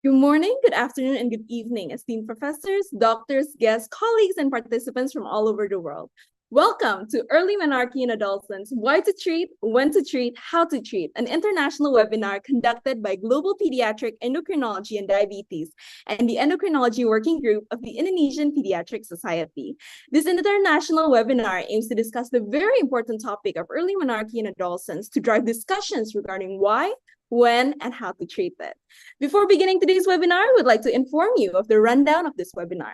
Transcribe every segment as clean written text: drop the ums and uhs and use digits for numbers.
Good morning, good afternoon, and good evening, esteemed professors, doctors, guests, colleagues, and participants from all over the world. Welcome to Early Menarche in Adolescents, Why to Treat, When to Treat, How to Treat, an international webinar conducted by Global Pediatric Endocrinology and Diabetes and the Endokrinology Working Group of the Indonesian Pediatric Society. This international webinar aims to discuss the very important topic of early menarche in adolescents to drive discussions regarding why, when, and how to treat it. Before beginning today's webinar, I would like to inform you of the rundown of this webinar.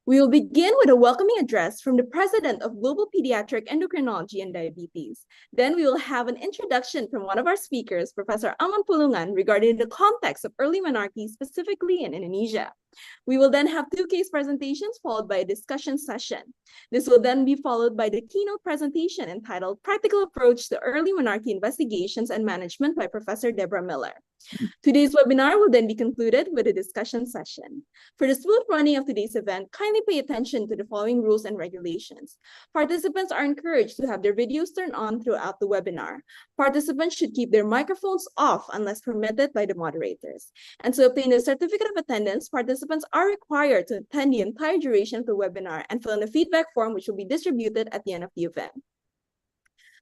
We will begin with a welcoming address from the President of Global Pediatric Endocrinology and Diabetes. Then we will have an introduction from one of our speakers, Professor Aman Pulungan, regarding the context of early menarche, specifically in Indonesia. We will then have 2 case presentations followed by a discussion session. This will then be followed by the keynote presentation entitled Practical Approach to Early Menarche Investigations and Management by Professor Deborah Miller. Today's webinar will then be concluded with a discussion session. For the smooth running of today's event, kindly pay attention to the following rules and regulations. Participants are encouraged to have their videos turned on throughout the webinar. Participants should keep their microphones off unless permitted by the moderators. And to obtain a certificate of attendance, participants are required to attend the entire duration of the webinar and fill in a feedback form which will be distributed at the end of the event.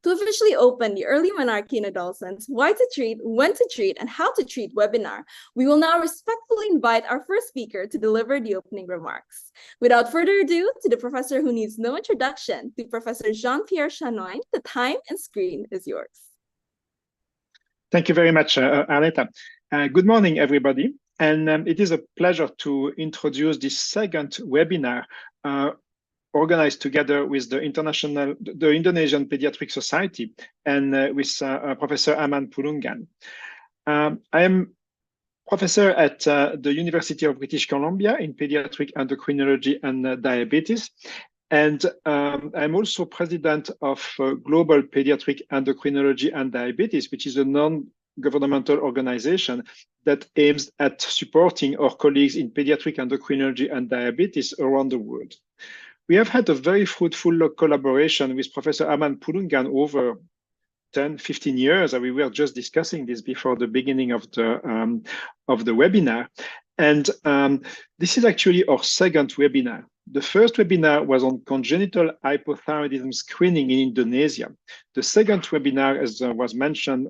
To officially open the Early Menarche in Adolescents, Why to Treat, When to Treat, and How to Treat webinar, we will now respectfully invite our first speaker to deliver the opening remarks. Without further ado, to the professor who needs no introduction, to Professor Jean-Pierre Chanoine, the time and screen is yours. Thank you very much, Arleta. Good morning, everybody. And it is a pleasure to introduce this second webinar organized together with the Indonesian Pediatric Society and with Professor Aman Pulungan. I am professor at the University of British Columbia in Pediatric Endocrinology and Diabetes. And I'm also president of Global Pediatric Endocrinology and Diabetes, which is a non-governmental organization that aims at supporting our colleagues in pediatric endocrinology and diabetes around the world. We have had a very fruitful collaboration with Professor Aman Pulungan over 10, 15 years. We were just discussing this before the beginning of the webinar. And this is actually our second webinar. The first webinar was on congenital hypothyroidism screening in Indonesia. The second webinar, as was mentioned,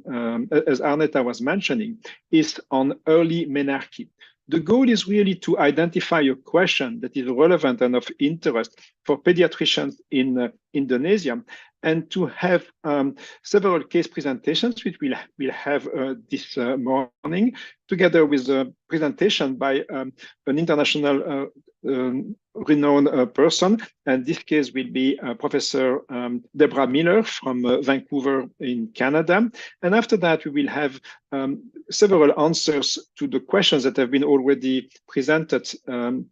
as Arnetta was mentioning, is on early menarche. The goal is really to identify a question that is relevant and of interest for pediatricians in Indonesia, and to have several case presentations, which we'll have this morning, together with a presentation by an international renowned person. And this case will be Professor Deborah Miller from Vancouver in Canada. And after that, we will have several answers to the questions that have been already presented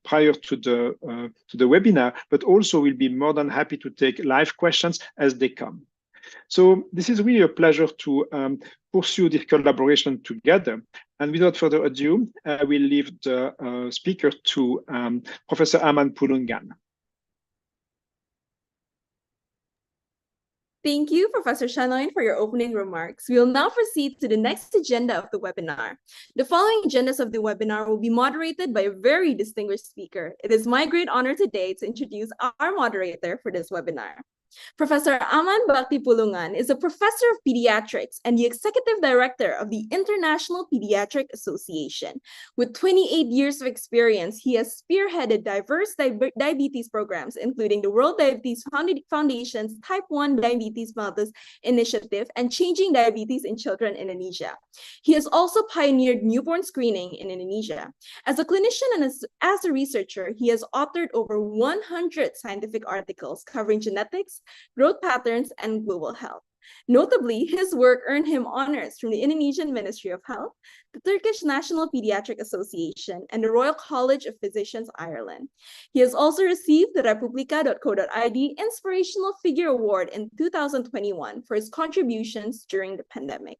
prior to the webinar, but also we'll be more than happy to take live questions as they come. So this is really a pleasure to pursue this collaboration together. And without further ado, I will leave the speaker to Professor Aman Pulungan. Thank you, Professor Chanoine, for your opening remarks. We will now proceed to the next agenda of the webinar. The following agendas of the webinar will be moderated by a very distinguished speaker. It is my great honor today to introduce our moderator for this webinar. Professor Aman Bakti Pulungan is a professor of pediatrics and the executive director of the International Pediatric Association. With 28 years of experience, he has spearheaded diverse diabetes programs, including the World Diabetes Foundation's Type 1 Diabetes Mellitus Initiative and Changing Diabetes in Children in Indonesia. He has also pioneered newborn screening in Indonesia. As a clinician and as a researcher, he has authored over 100 scientific articles covering genetics, growth patterns, and global health. Notably, his work earned him honors from the Indonesian Ministry of Health, the Turkish National Pediatric Association, and the Royal College of Physicians, Ireland. He has also received the Republica.co.id Inspirational Figure Award in 2021 for his contributions during the pandemic.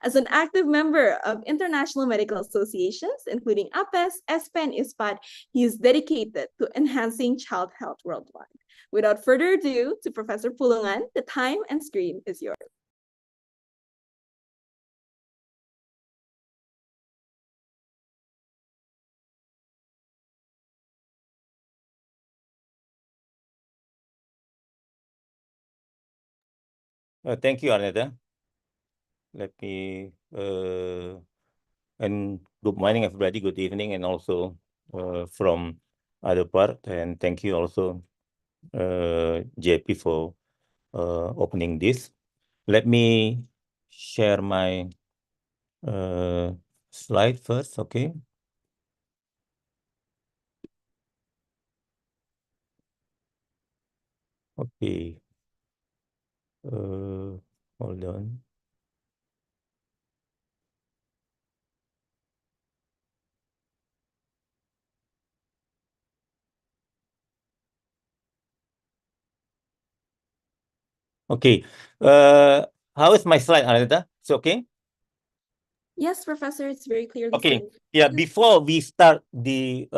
As an active member of international medical associations, including APES, ESPE, and ISPAD, he is dedicated to enhancing child health worldwide. Without further ado, to Professor Pulungan, the time and screen is yours. Thank you, Arnetta. Let me and good morning, everybody. Good evening, and also from other part. And thank you also, JP, for opening this. Let me share my slide first, okay? Okay. Hold on. Okay. How is my slide, Anita? It's okay? Yes, Professor, it's very clearly Okay. seen. Yeah, before we start the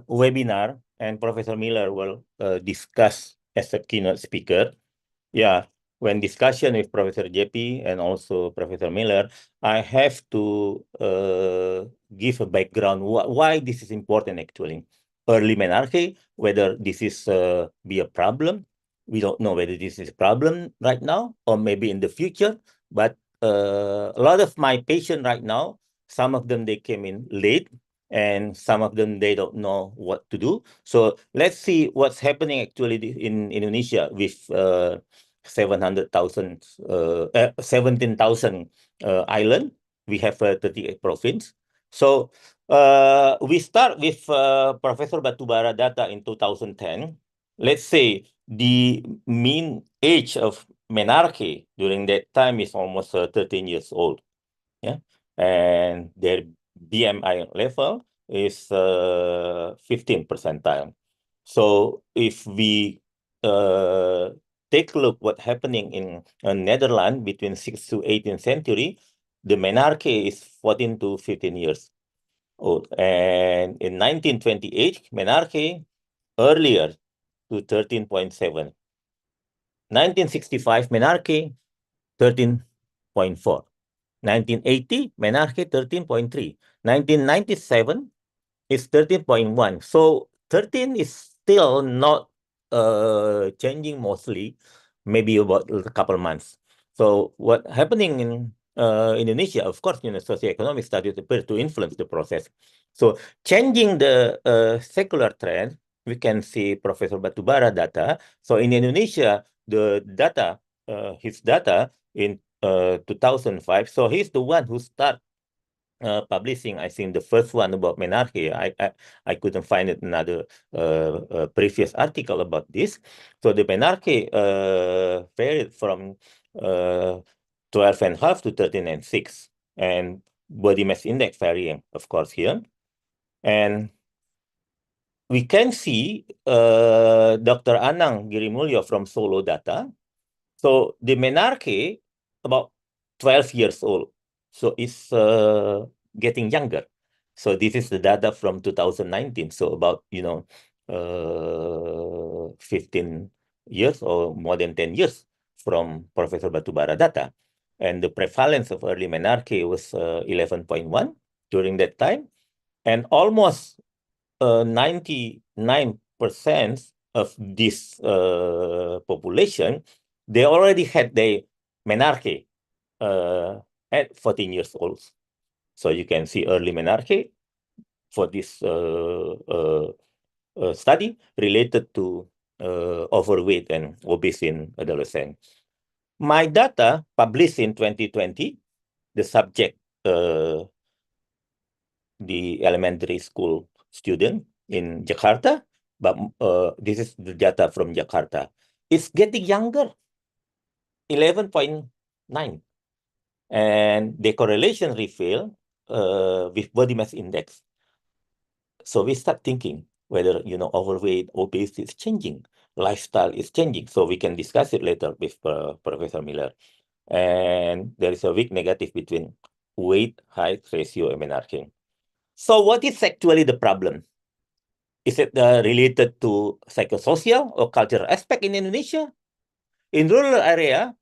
webinar, and Professor Miller will discuss as a keynote speaker. Yeah, when discussion with Professor JP and also Professor Miller, I have to give a background why this is important actually. Early menarche, whether this is be a problem. We don't know whether this is a problem right now or maybe in the future. But a lot of my patients right now, some of them, they came in late, and some of them, they don't know what to do. So let's see what's happening actually in Indonesia with 700,000, 17,000 island. We have 38 province. So we start with Professor Batubara data in 2010. Let's say the mean age of menarche during that time is almost 13 years old. Yeah, and their BMI level is 15 percentile. So if we take a look what happening in Netherlands between 6th to 18th century, the menarche is 14 to 15 years old. And in 1928, menarche earlier to 13.7. 1965, menarche 13.4. 1980, menarche 13.3. 1997 is 13.1. So 13 is still not changing mostly, maybe about a couple months. So what happening in Indonesia, of course, socioeconomic studies appear to influence the process. So changing the secular trend, we can see Professor Batubara data. So in Indonesia, the data, his data in 2005. So he's the one who started publishing, I think, the first one about menarche. I couldn't find it another previous article about this. So the menarche varied from 12.5 to 13.6, and body mass index varying, of course, here. And we can see Dr. Anang Girimulyo from Solo data. So the menarche about 12 years old. So it's getting younger. So this is the data from 2019. So about, 15 years or more than 10 years from Professor Batubara data. And the prevalence of early menarche was 11.1 during that time. And almost 99% of this population, they already had their menarche at 14 years old. So you can see early menarche for this study related to overweight and obese in adolescents. My data published in 2020, the subject, the elementary school student in Jakarta, but this is the data from Jakarta. It's getting younger, 11.9. And the correlation reveal with body mass index. So we start thinking whether, overweight, obesity is changing, lifestyle is changing. So we can discuss it later with Professor Miller. And there is a weak negative between weight, height ratio, and menarche. So what is actually the problem? Is it related to psychosocial or cultural aspect in Indonesia? In rural area,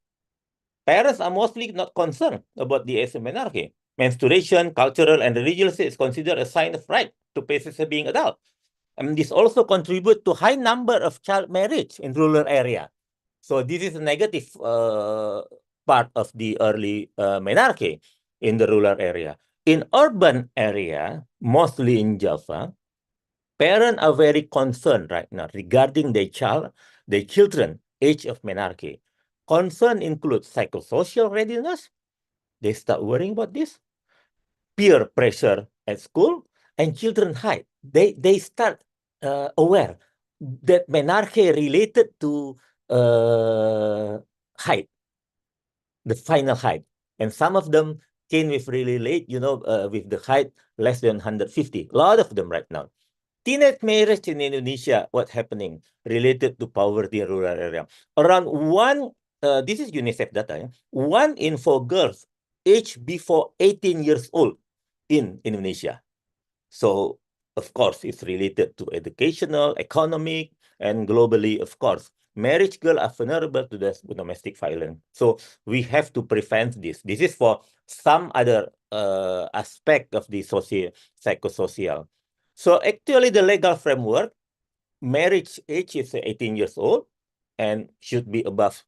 parents are mostly not concerned about the age of menarche. Menstruation, cultural, and religious is considered a sign of right to basis of being adult. And this also contribute to high number of child marriage in rural area. So this is a negative part of the early menarche in the rural area. In urban area, mostly in Java, parents are very concerned right now regarding their children age of menarche. Concern includes psychosocial readiness. They start worrying about this. Peer pressure at school and children height. They start aware that menarche related to height, the final height. And some of them came with really late, with the height less than 150. A lot of them right now. Teenage marriage in Indonesia, what's happening related to poverty in rural area? Around this is UNICEF data, 1 in 4 girls aged before 18 years old in Indonesia. So, of course, it's related to educational, economic, and globally, of course. Marriage girls are vulnerable to the domestic violence. So we have to prevent this. This is for some other aspect of the psychosocial. So actually, the legal framework, marriage age is 18 years old and should be above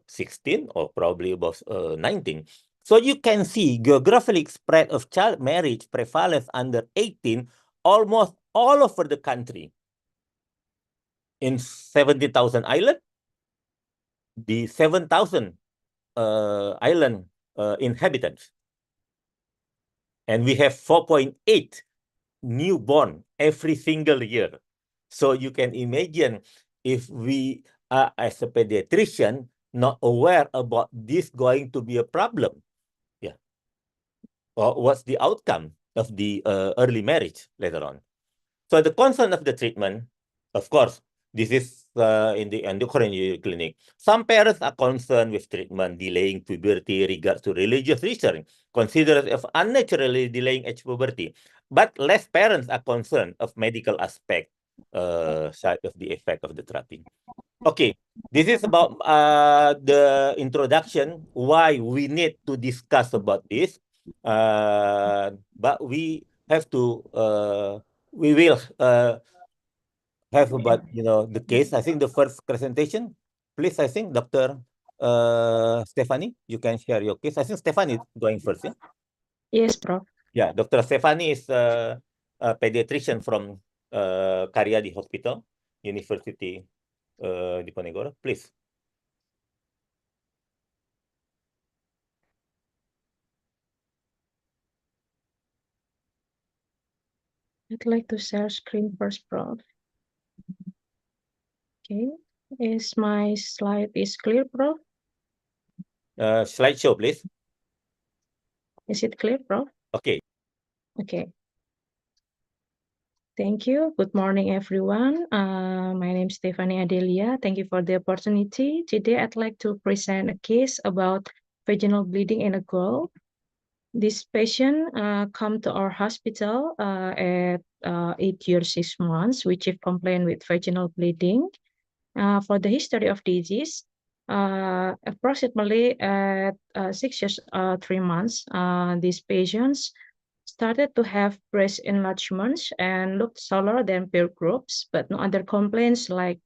16 or probably above 19. So you can see geographic spread of child marriage prevalence under 18 almost all over the country. In 70,000 islands, the 7,000 island inhabitants. And we have 4.8 newborn every single year. So you can imagine if we are, as a pediatrician, not aware about this going to be a problem. Yeah. Or what's the outcome of the early marriage later on? So the concern of the treatment, of course, this is in the endocrinology clinic. Some parents are concerned with treatment delaying puberty regards to religious reason, considered as unnaturally delaying age puberty. But less parents are concerned of medical aspect side of the effect of the therapy. Okay, this is about the introduction, why we need to discuss about this. But we have to, we will have about, the case. I think the first presentation, please, I think, Dr. Stephanie, you can share your case. I think Stephanie is going first, yeah? Yes, Prof. Yeah, Dr. Stephanie is a pediatrician from Karyadi Hospital, University Diponegoro. Please. I'd like to share screen first, Prof. Okay, is my slide is clear, Prof? Slideshow, please. Is it clear, Prof? Okay. Okay. Thank you. Good morning, everyone. My name is Stephanie Adelia. Thank you for the opportunity. Today, I'd like to present a case about vaginal bleeding in a girl. This patient come to our hospital at 8 years, 6 months, with chief complaint with vaginal bleeding. For the history of disease, approximately at 6 years, 3 months, these patients started to have breast enlargements and looked smaller than peer groups, but no other complaints like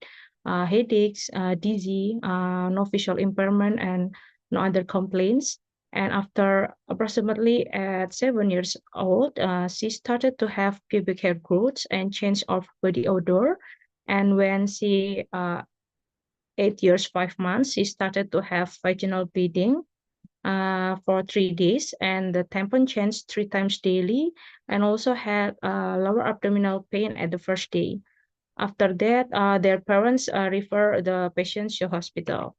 headaches, dizzy, no visual impairment, and no other complaints. And after approximately at 7 years old, she started to have pubic hair growth and change of body odor. And when she 8 years, 5 months, she started to have vaginal bleeding for 3 days, and the tampon changed 3 times daily, and also had lower abdominal pain at the first day. After that, their parents refer the patients to hospital.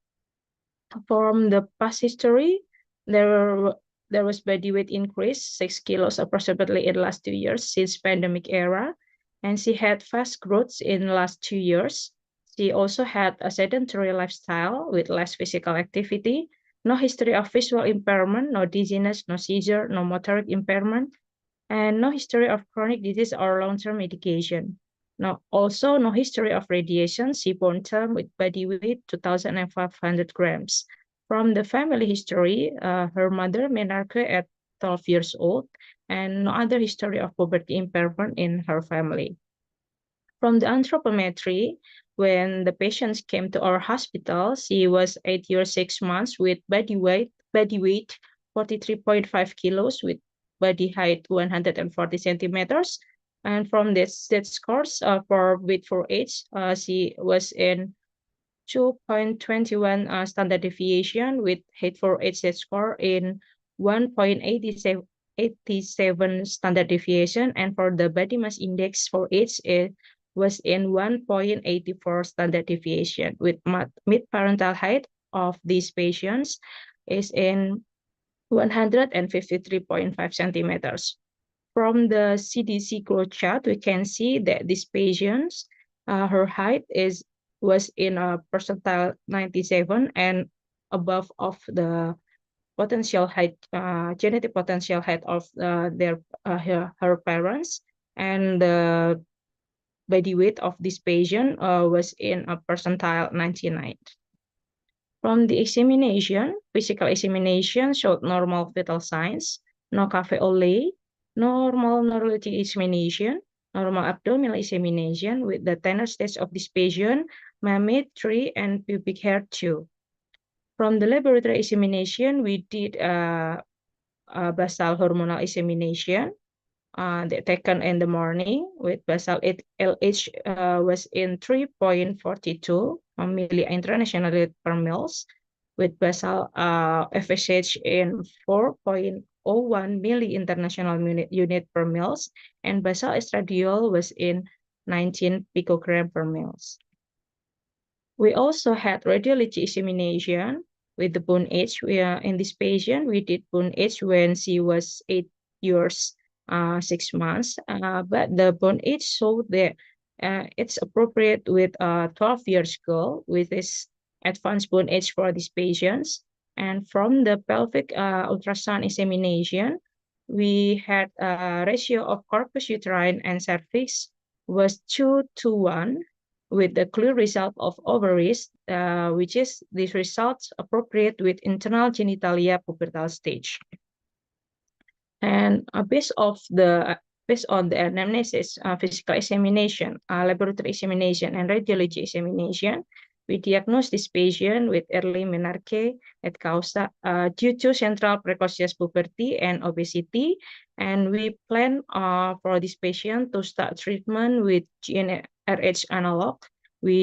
From the past history, there was body weight increase, 6 kilos approximately in the last 2 years since pandemic era, and she had fast growth in the last 2 years. She also had a sedentary lifestyle with less physical activity, no history of visual impairment, no dizziness, no seizure, no motoric impairment, and no history of chronic disease or long-term medication. Also no history of radiation, seaborne term with body weight 2,500 grams. From the family history, her mother menarche at 12 years old, and no other history of puberty impairment in her family. From the anthropometry, when the patients came to our hospital, she was 8 years 6 months with body weight 43.5 kilos with body height 140 centimeters. And from this scores for weight for age, she was in 2.21 standard deviation with height for age score in 1.87 standard deviation, and for the body mass index for age it was in 1.84 standard deviation with mid-parental height of these patients is in 153.5 centimeters. From the CDC growth chart, we can see that these patients, her height was in a percentile 97 and above of the potential height, genetic potential height of her parents, and the body weight of this patient was in a percentile 99. From the examination, physical examination showed normal vital signs, no cafe au lait, normal neurologic examination, normal abdominal examination with the tenor stage of this patient, mammoth 3 and pubic hair 2. From the laboratory examination, we did a basal hormonal examination that taken in the morning with basal LH was in 3.42 milli international per mils, with basal FSH in 4.01 milli international unit per mils, and basal estradiol was in 19 picogram per mils. We also had radiology examination with the bone age. In this patient, we did bone age when she was 8 years 6 months, but the bone age showed that it's appropriate with a 12 years girl with this advanced bone age for these patients. And from the pelvic ultrasound examination, we had a ratio of corpus uterine and cervix was 2:1 with the clear result of ovaries, which is these results appropriate with internal genitalia pubertal stage. And based on the anamnesis, physical examination, laboratory examination, and radiology examination, we diagnosed this patient with early menarche at causa due to central precocious puberty and obesity. And we plan for this patient to start treatment with GnRH analog. We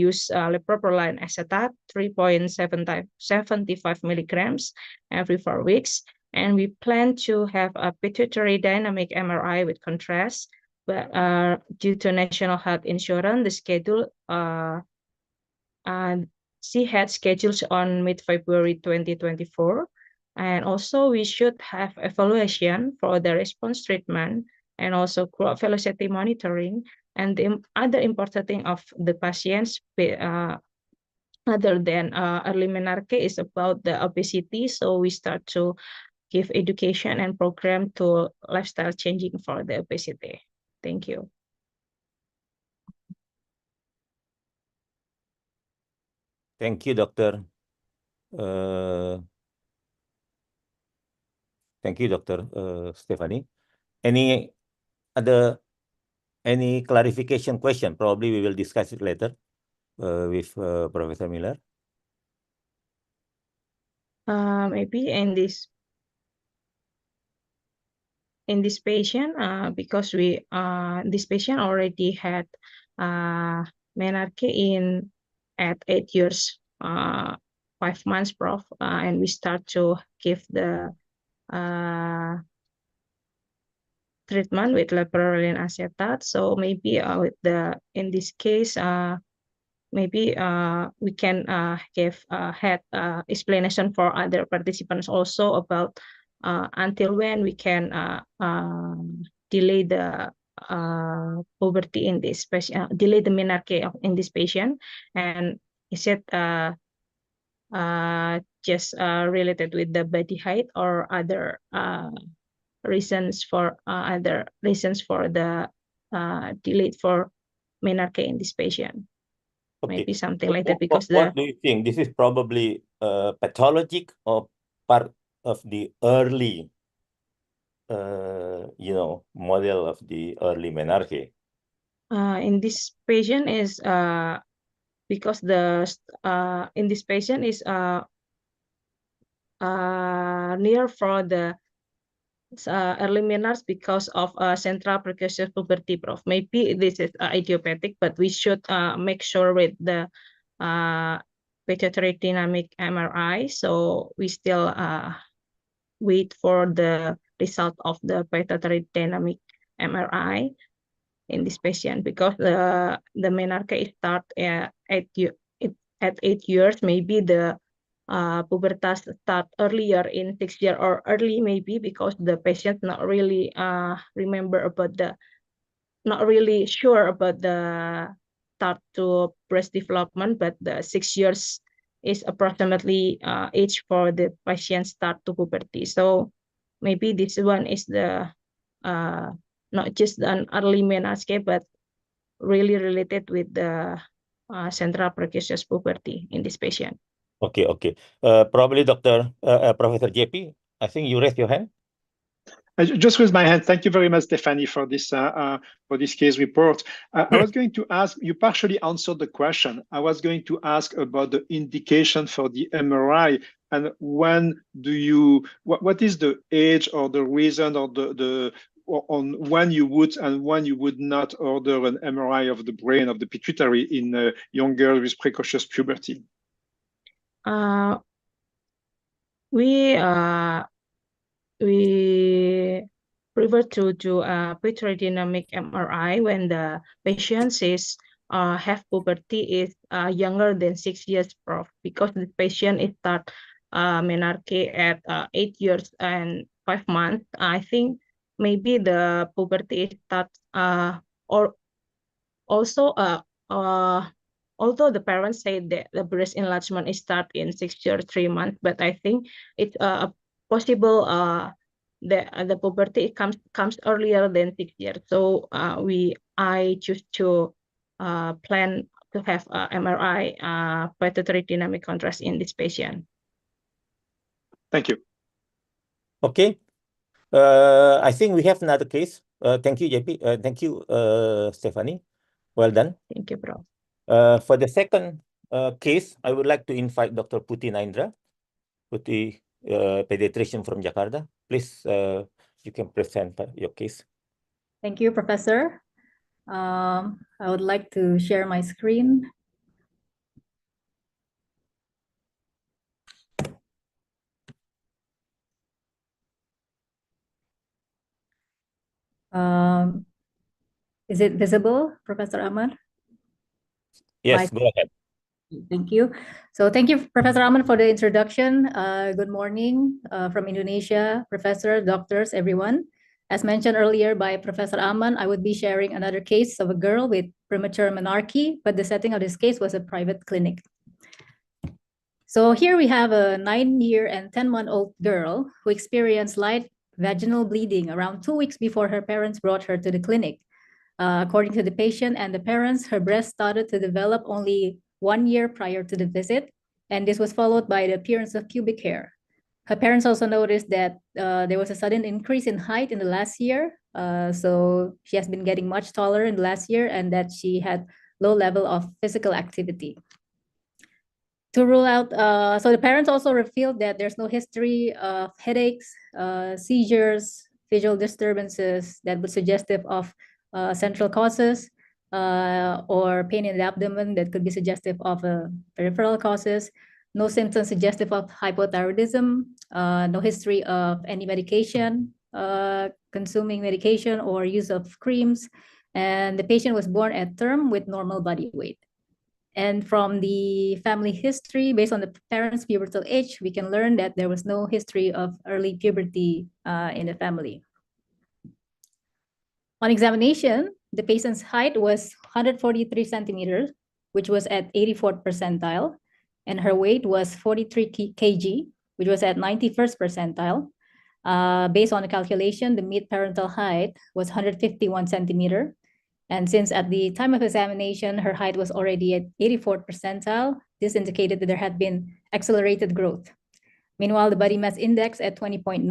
use leproproline acetate 3.75 milligrams every 4 weeks. And we plan to have a pituitary dynamic MRI with contrast, but due to National Health Insurance, the schedule she had schedules on mid-February 2024. And also we should have evaluation for the response treatment and also growth velocity monitoring. And the other important thing of the patients other than early menarche is about the obesity. So we start to give education and program to lifestyle changing for the obesity. Thank you. Thank you, Doctor. Thank you, Dr. Stephanie. Any clarification question? Probably we will discuss it later with Professor Miller. Maybe in this patient, because this patient already had menarche at 8 years 5 months, Prof, and we start to give the treatment with leproproline acetate. So maybe in this case, maybe we can give had explanation for other participants also about until when we can delay the puberty in this patient, delay the menarche in this patient, and is it just related with the body height or other reasons for the delayed for menarche in this patient? Okay. Maybe something like that, because what do you think? This is probably pathologic or part of the early, model of the early menarche? In this patient is because in this patient is near for the early menarche because of central precocious puberty, Prof. Maybe this is idiopathic, but we should make sure with the pituitary dynamic MRI. So we still wait for the result of the pituitary dynamic MRI in this patient, because the menarche start at 8 years. Maybe the pubertas start earlier in 6 years or early, maybe because the patient not really not really sure about the start to breast development, but the 6 years is approximately age for the patient start to puberty. So maybe this one is the not just an early menarche, but really related with the central precocious puberty in this patient. Okay. Probably Dr. Professor JP, I think you raised your hand. I just raised my hand. Thank you very much, Stephanie, for this case report. I was going to ask, you partially answered the question. I was going to ask about the indication for the MRI, and when do you, what is the age or the reason or on when you would and when you would not order an MRI of the brain of the pituitary in young girls with precocious puberty? We prefer to do a pituitary dynamic MRI when the patient is have puberty is younger than 6 years, Prof. Because the patient is start menarche at 8 years and 5 months. I think maybe the puberty starts or also although the parents say that the breast enlargement is start in 6 years 3 months, but I think it's possible the puberty comes earlier than 6 years. So I choose to plan to have MRI pituitary dynamic contrast in this patient. Thank you. Okay. I think we have another case. Thank you, JP. Thank you, Stephanie. Well done. Thank you, Prof. For the second case, I would like to invite Dr. Putih Naindra, pediatrician from Jakarta. Please, you can present your case. Thank you, Professor. I would like to share my screen. Is it visible, Professor Ahmad? Yes, go ahead. Thank you. So thank you, Professor Ahmad, for the introduction. Good morning from Indonesia, professor, doctors, everyone. As mentioned earlier by Professor Ahmad, I would be sharing another case of a girl with premature menarche, but the setting of this case was a private clinic. So here we have a 9-year and 10-month-old girl who experienced light vaginal bleeding around 2 weeks before her parents brought her to the clinic. According to the patient and the parents, her breast started to develop only 1 year prior to the visit, and this was followed by the appearance of pubic hair. Her parents also noticed that there was a sudden increase in height in the last year. So she has been getting much taller in the last year, and that she had low level of physical activity. To rule out, so the parents also revealed that there's no history of headaches, seizures, visual disturbances that would suggestive of central causes, or pain in the abdomen that could be suggestive of peripheral causes. No symptoms suggestive of hypothyroidism, no history of any medication, consuming medication or use of creams, and the patient was born at term with normal body weight. And from the family history, based on the parents' pubertal age, we can learn that there was no history of early puberty in the family. On examination, the patient's height was 143 centimeters, which was at 84th percentile, and her weight was 43 kg, which was at 91st percentile. Based on the calculation, the mid-parental height was 151 centimeter. And since at the time of examination, her height was already at 84th percentile, this indicated that there had been accelerated growth. Meanwhile, the body mass index at 20.9,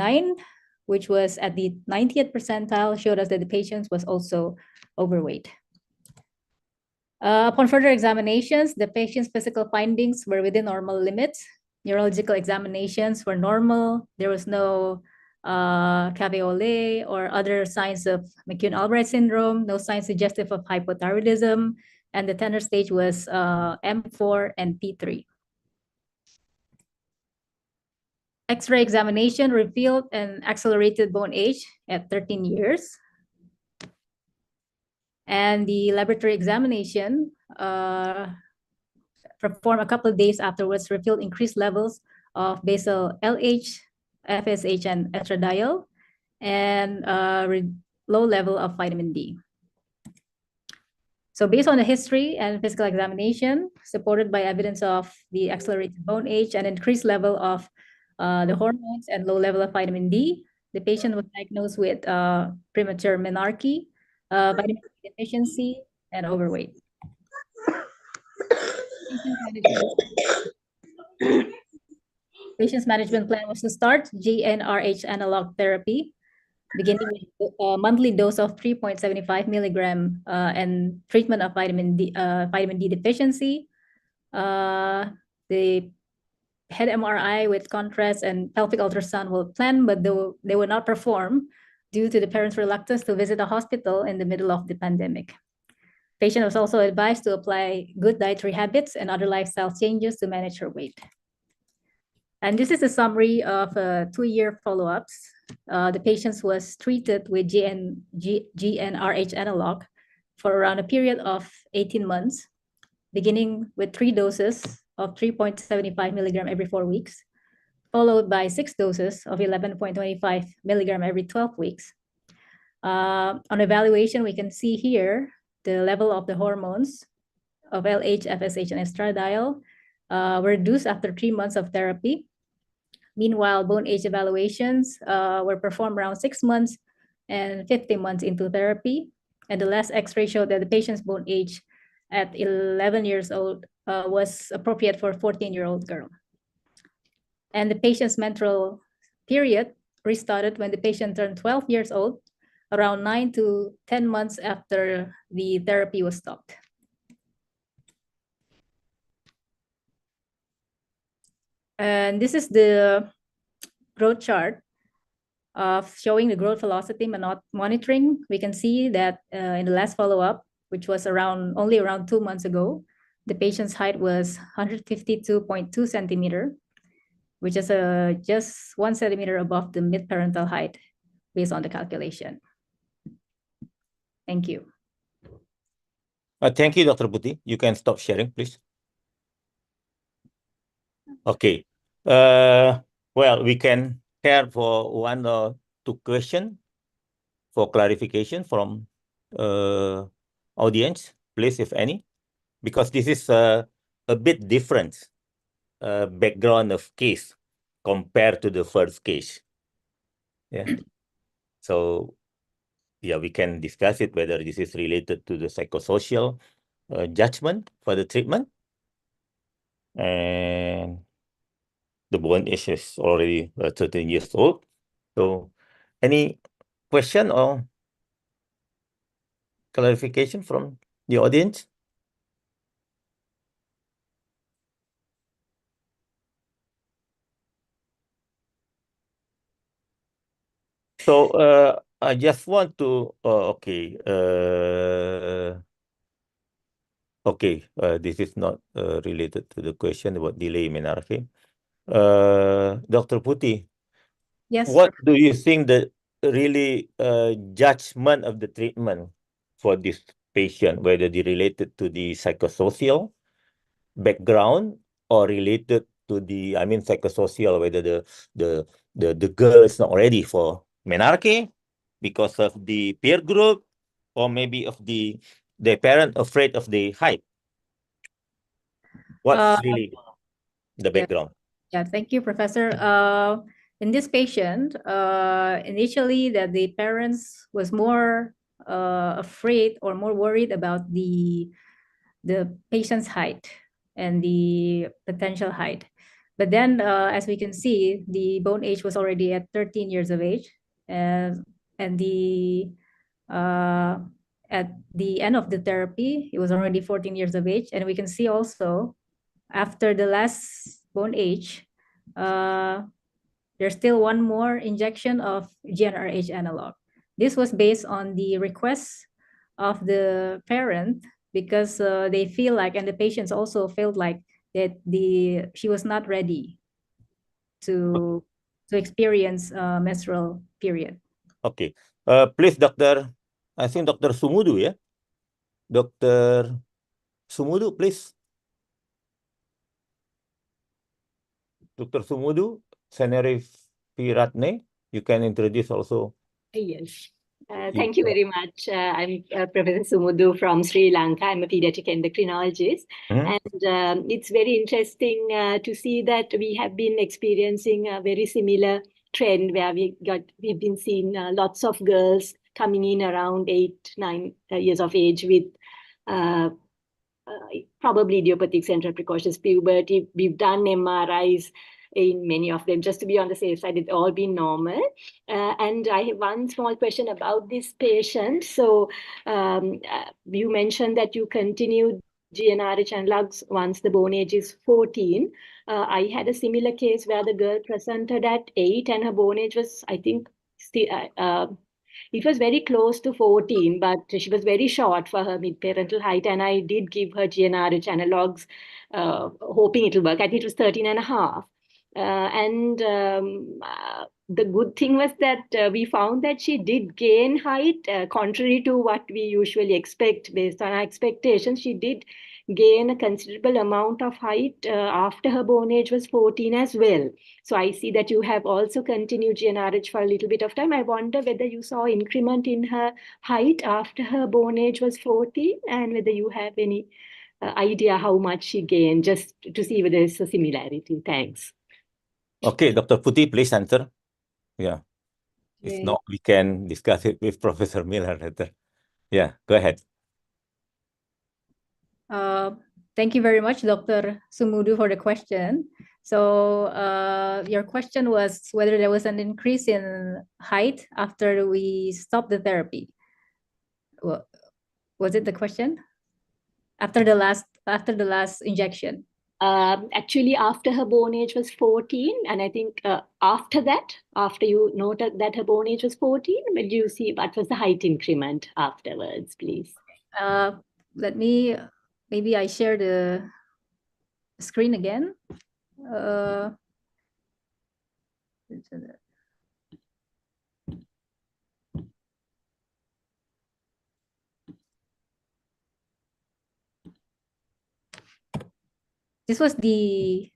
which was at the 90th percentile, showed us that the patient was also overweight. Upon further examinations, the patient's physical findings were within normal limits. Neurological examinations were normal. There was no caveolae or other signs of McCune-Albright syndrome, no signs suggestive of hypothyroidism, and the tender stage was M4 and T3. X-ray examination revealed an accelerated bone age at 13 years. And the laboratory examination performed a couple of days afterwards revealed increased levels of basal LH, FSH, and estradiol, and low level of vitamin D. So based on the history and physical examination, supported by evidence of the accelerated bone age and increased level of the hormones and low level of vitamin D, the patient was diagnosed with premature menarche, vitamin D deficiency, and overweight. Patient's management plan was to start GnRH analog therapy, beginning with a monthly dose of 3.75 milligram and treatment of vitamin D deficiency. The head MRI with contrast and pelvic ultrasound were planned, but they were not performed due to the parents' reluctance to visit the hospital in the middle of the pandemic. Patient was also advised to apply good dietary habits and other lifestyle changes to manage her weight. And this is a summary of 2-year follow-ups. The patients was treated with GnRH analog for around a period of 18 months, beginning with 3 doses of 3.75 milligram every 4 weeks, followed by 6 doses of 11.25 milligram every 12 weeks. On evaluation, we can see here the level of the hormones of LH, FSH, and estradiol were reduced after 3 months of therapy. Meanwhile, bone age evaluations were performed around 6 months and 50 months into therapy. And the last X-ray showed that the patient's bone age at 11 years old was appropriate for a 14-year-old girl. And the patient's menstrual period restarted when the patient turned 12 years old, around 9 to 10 months after the therapy was stopped. And this is the growth chart of showing the growth velocity monitoring. We can see that in the last follow-up, which was only around 2 months ago, the patient's height was 152.2 centimeter, which is just 1 centimeter above the mid-parental height based on the calculation. Thank you. Thank you, Dr. Putih. You can stop sharing, please. Okay. Well, we can share for 1 or 2 questions for clarification from audience, please, if any, because this is a bit different background of case compared to the first case. Yeah. So, yeah, we can discuss it whether this is related to the psychosocial judgment for the treatment, and the bone age is already 13 years old. So, any question or clarification from the audience? So, I just want to, okay, this is not related to the question about delay menarche. Dr. Putih, Yes. what do you think the really judgment of the treatment for this patient, whether they related to the psychosocial background or related to the, I mean, psychosocial, whether the girl is not ready for menarche because of the peer group, or maybe of the parent afraid of the height? What's really the background? Yeah, thank you, Professor. In this patient, initially that the parents was more afraid or more worried about the patient's height and the potential height. But then, as we can see, the bone age was already at 13 years of age, and the at the end of the therapy, he was already 14 years of age. And we can see also after the last bone age, there's still one more injection of GnRH analog. This was based on the request of the parent because they feel like, and the patients also felt like that she was not ready to experience menstrual period. Okay. Please, Dokter. I think Dr. Sumudu, ya. Dr. Sumudu, please. Dr. Sumudu, Seneri Piratne, you can introduce also. Yes. Thank you very much. I'm Professor Sumudu from Sri Lanka. I'm a pediatric endocrinologist. And it's very interesting to see that we have been experiencing a very similar trend where we've been seeing lots of girls coming in around 8-9 years of age with probably idiopathic central precocious puberty. We've done MRIs in many of them, just to be on the safe side. It's all been normal. And I have one small question about this patient. So you mentioned that you continued GnRH analogs once the bone age is 14. I had a similar case where the girl presented at 8 and her bone age was, I think, it was very close to 14, but she was very short for her mid-parental height. And I did give her GnRH analogs, hoping it will work. I think it was 13 and a half. The good thing was that we found that she did gain height, contrary to what we usually expect. Based on our expectations, she did gain a considerable amount of height after her bone age was 14 as well. So I see that you have also continued GnRH for a little bit of time. I wonder whether you saw increment in her height after her bone age was 14 and whether you have any idea how much she gained, just to see whether there's a similarity. Thanks. Okay, Dr. Putih, please answer. Yeah. If not, we can discuss it with Professor Miller later. Yeah, go ahead. Thank you very much, Dr. Sumudu, for the question. So your question was whether there was an increase in height after we stopped the therapy. Was it the question? After the last injection? Actually, after her bone age was 14, and I think after you noted that her bone age was 14, will you see what was the height increment afterwards, please? Maybe I share the screen again. This was the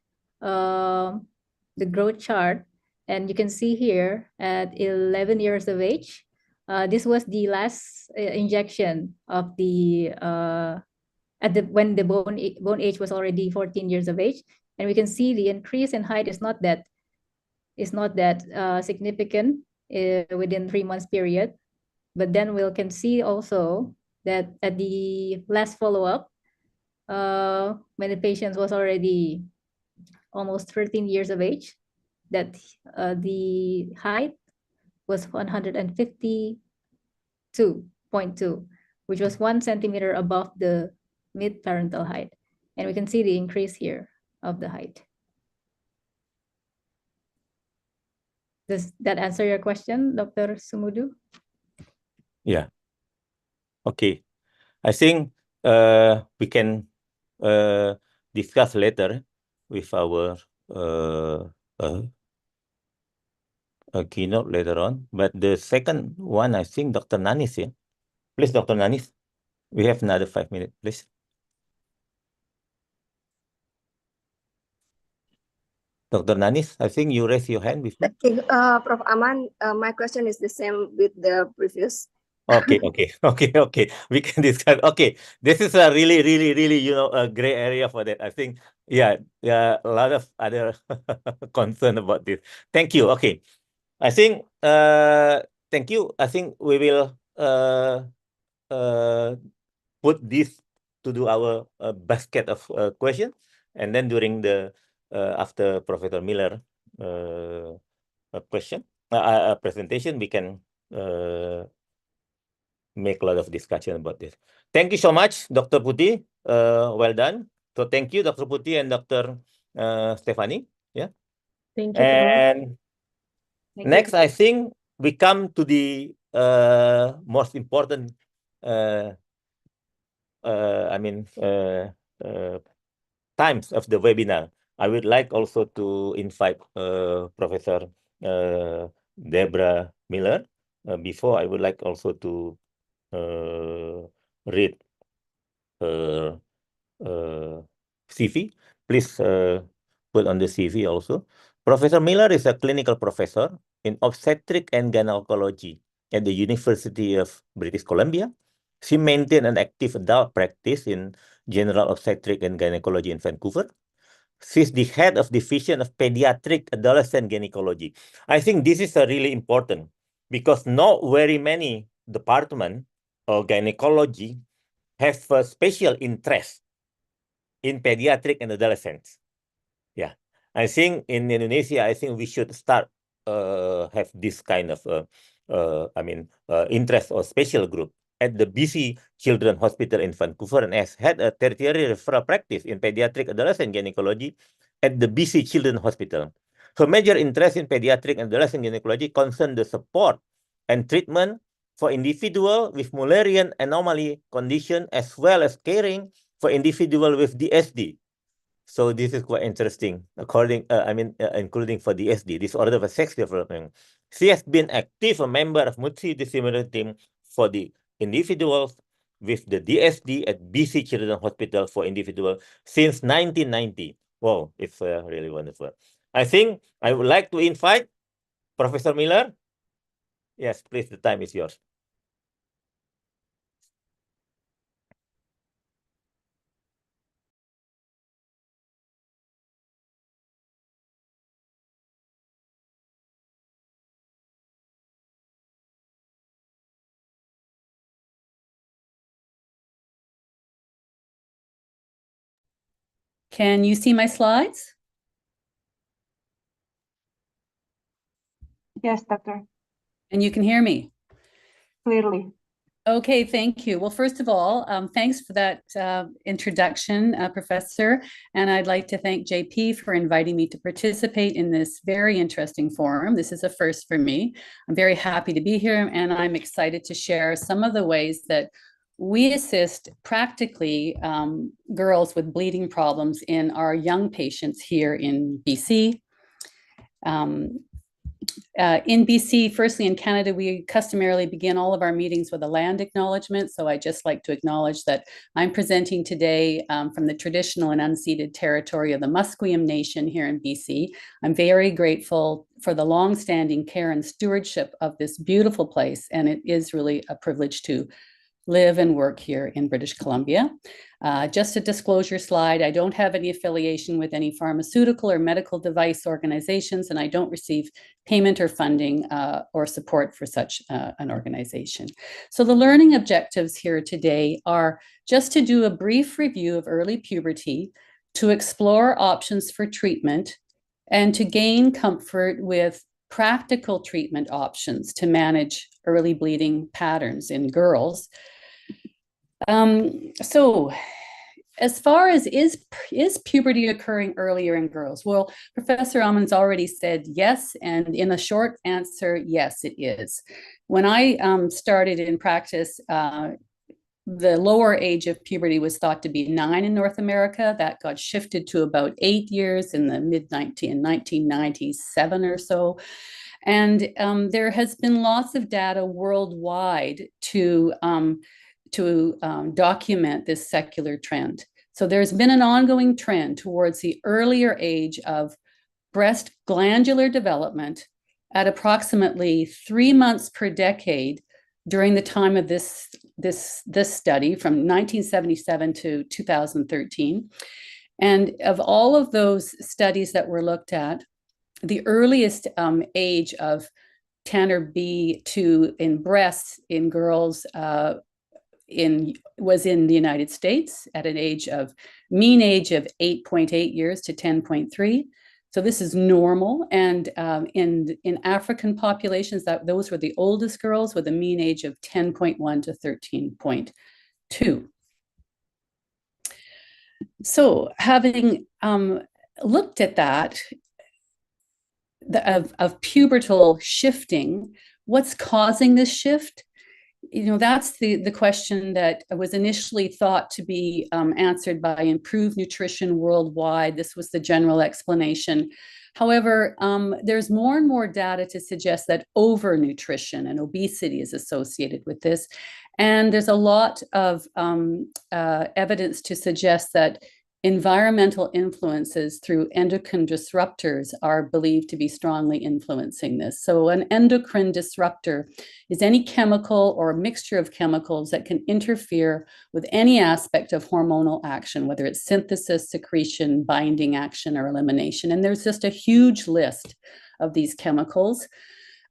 growth chart, and you can see here at 11 years of age, this was the last injection of the when the bone age was already 14 years of age, and we can see the increase in height is not that significant within 3 months period. But then we can see also that at the last follow-up, when the patient was already almost 13 years of age, that the height was 152.2, which was 1 centimeter above the mid-parental height. And we can see the increase here of the height. Does that answer your question, Dr. Sumudu? Yeah. Okay. I think we can discuss later with our keynote later on. But the second one, I think Dr. Nanis, yeah? Please, Dr. Nanis, we have another 5 minutes, please. Dr. Nanis, I think you raised your hand before. Prof. Aman, my question is the same with the previous. Okay. We can discuss. Okay, this is a really, a gray area for that. I think, yeah, a lot of other concern about this. Thank you. Okay, I think, thank you. I think we will put this to do our basket of questions, and then during the after Professor Miller presentation, we can make a lot of discussion about this. Thank you so much, Dr. Putih. Well done. So thank you, Dr. Putih and Dr. Stephanie. Yeah. Thank you. And Thank next, you. I think we come to the most important, times of the webinar. I would like also to invite Professor Deborah Miller. Before, I would like also to read her CV. Please put on the CV also. Professor Miller is a clinical professor in obstetric and gynecology at the University of British Columbia. She maintained an active adult practice in general obstetric and gynecology in Vancouver. She's the head of division of pediatric adolescent gynecology. I think this is really important because not very many department of gynecology have a special interest in pediatric and adolescents. Yeah, I think in Indonesia, I think we should start have this kind of interest or special group. At the BC Children's Hospital in Vancouver, and has had a tertiary referral practice in pediatric adolescent gynecology at the BC Children's Hospital. Her major interest in pediatric and adolescent gynecology concern the support and treatment for individuals with Mullerian anomaly condition, as well as caring for individuals with DSD. So this is quite interesting, including for DSD, disorder of sex development. She has been active a member of multidisciplinary team for the individuals with the DSD at BC Children's Hospital for individuals since 1990. Wow, it's really wonderful. I think I would like to invite Professor Miller. Yes, please, the time is yours. Can you see my slides? Yes, Doctor, And you can hear me? clearly. Okay, thank you. Well, first of all, thanks for that introduction, Professor. And I'd like to thank JP for inviting me to participate in this very interesting forum. This is a first for me. I'm very happy to be here, and I'm excited to share some of the ways that we assist practically girls with bleeding problems in our young patients here in BC. In BC, firstly in Canada, we customarily begin all of our meetings with a land acknowledgement. So I just like to acknowledge that I'm presenting today from the traditional and unceded territory of the Musqueam Nation here in BC. I'm very grateful for the long-standing care and stewardship of this beautiful place, and it is really a privilege to live and work here in British Columbia. Just a disclosure slide, I don't have any affiliation with any pharmaceutical or medical device organizations, and I don't receive payment or funding or support for such an organization. So the learning objectives here today are just to do a brief review of early puberty, to explore options for treatment, and to gain comfort with practical treatment options to manage early bleeding patterns in girls. So as far as is puberty occurring earlier in girls? Well, Professor Aman's already said yes, and in a short answer, yes, it is. When I started in practice, the lower age of puberty was thought to be 9 in North America. That got shifted to about 8 years in the mid-1997 or so. And there has been lots of data worldwide to document this secular trend. So there's been an ongoing trend towards the earlier age of breast glandular development at approximately 3 months per decade during the time of this study from 1977 to 2013. And of all of those studies that were looked at, the earliest age of Tanner B2 in breasts in girls was in the United States at an mean age of 8.8 years to 10.3. So this is normal, and in African populations, those were the oldest girls with a mean age of 10.1 to 13.2. So having looked at that, of pubertal shifting, what's causing this shift? That's the question that was initially thought to be answered by improved nutrition worldwide. This was the general explanation. However, there's more and more data to suggest that overnutrition and obesity is associated with this. And there's a lot of evidence to suggest that environmental influences through endocrine disruptors are believed to be strongly influencing this. So an endocrine disruptor is any chemical or mixture of chemicals that can interfere with any aspect of hormonal action, whether it's synthesis, secretion, binding action, or elimination. And there's just a huge list of these chemicals.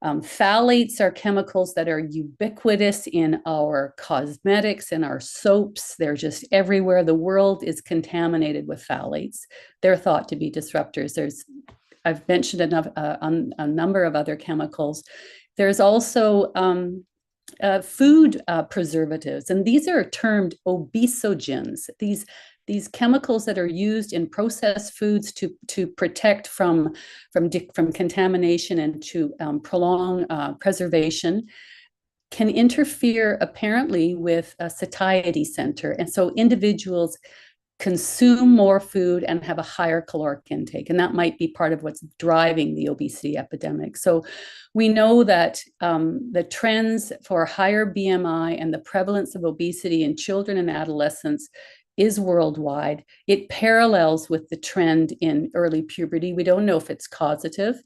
Phthalates are chemicals that are ubiquitous in our cosmetics and our soaps. They're just everywhere. The world is contaminated with phthalates. They're thought to be disruptors. I've mentioned a number of other chemicals. There's also food preservatives, and these are termed obesogens. These chemicals that are used in processed foods to protect from contamination and to prolong preservation can interfere apparently with a satiety center. And so individuals consume more food and have a higher caloric intake. And that might be part of what's driving the obesity epidemic. So we know that the trends for higher BMI and the prevalence of obesity in children and adolescents is worldwide. It parallels with the trend in early puberty. We don't know if it's causative.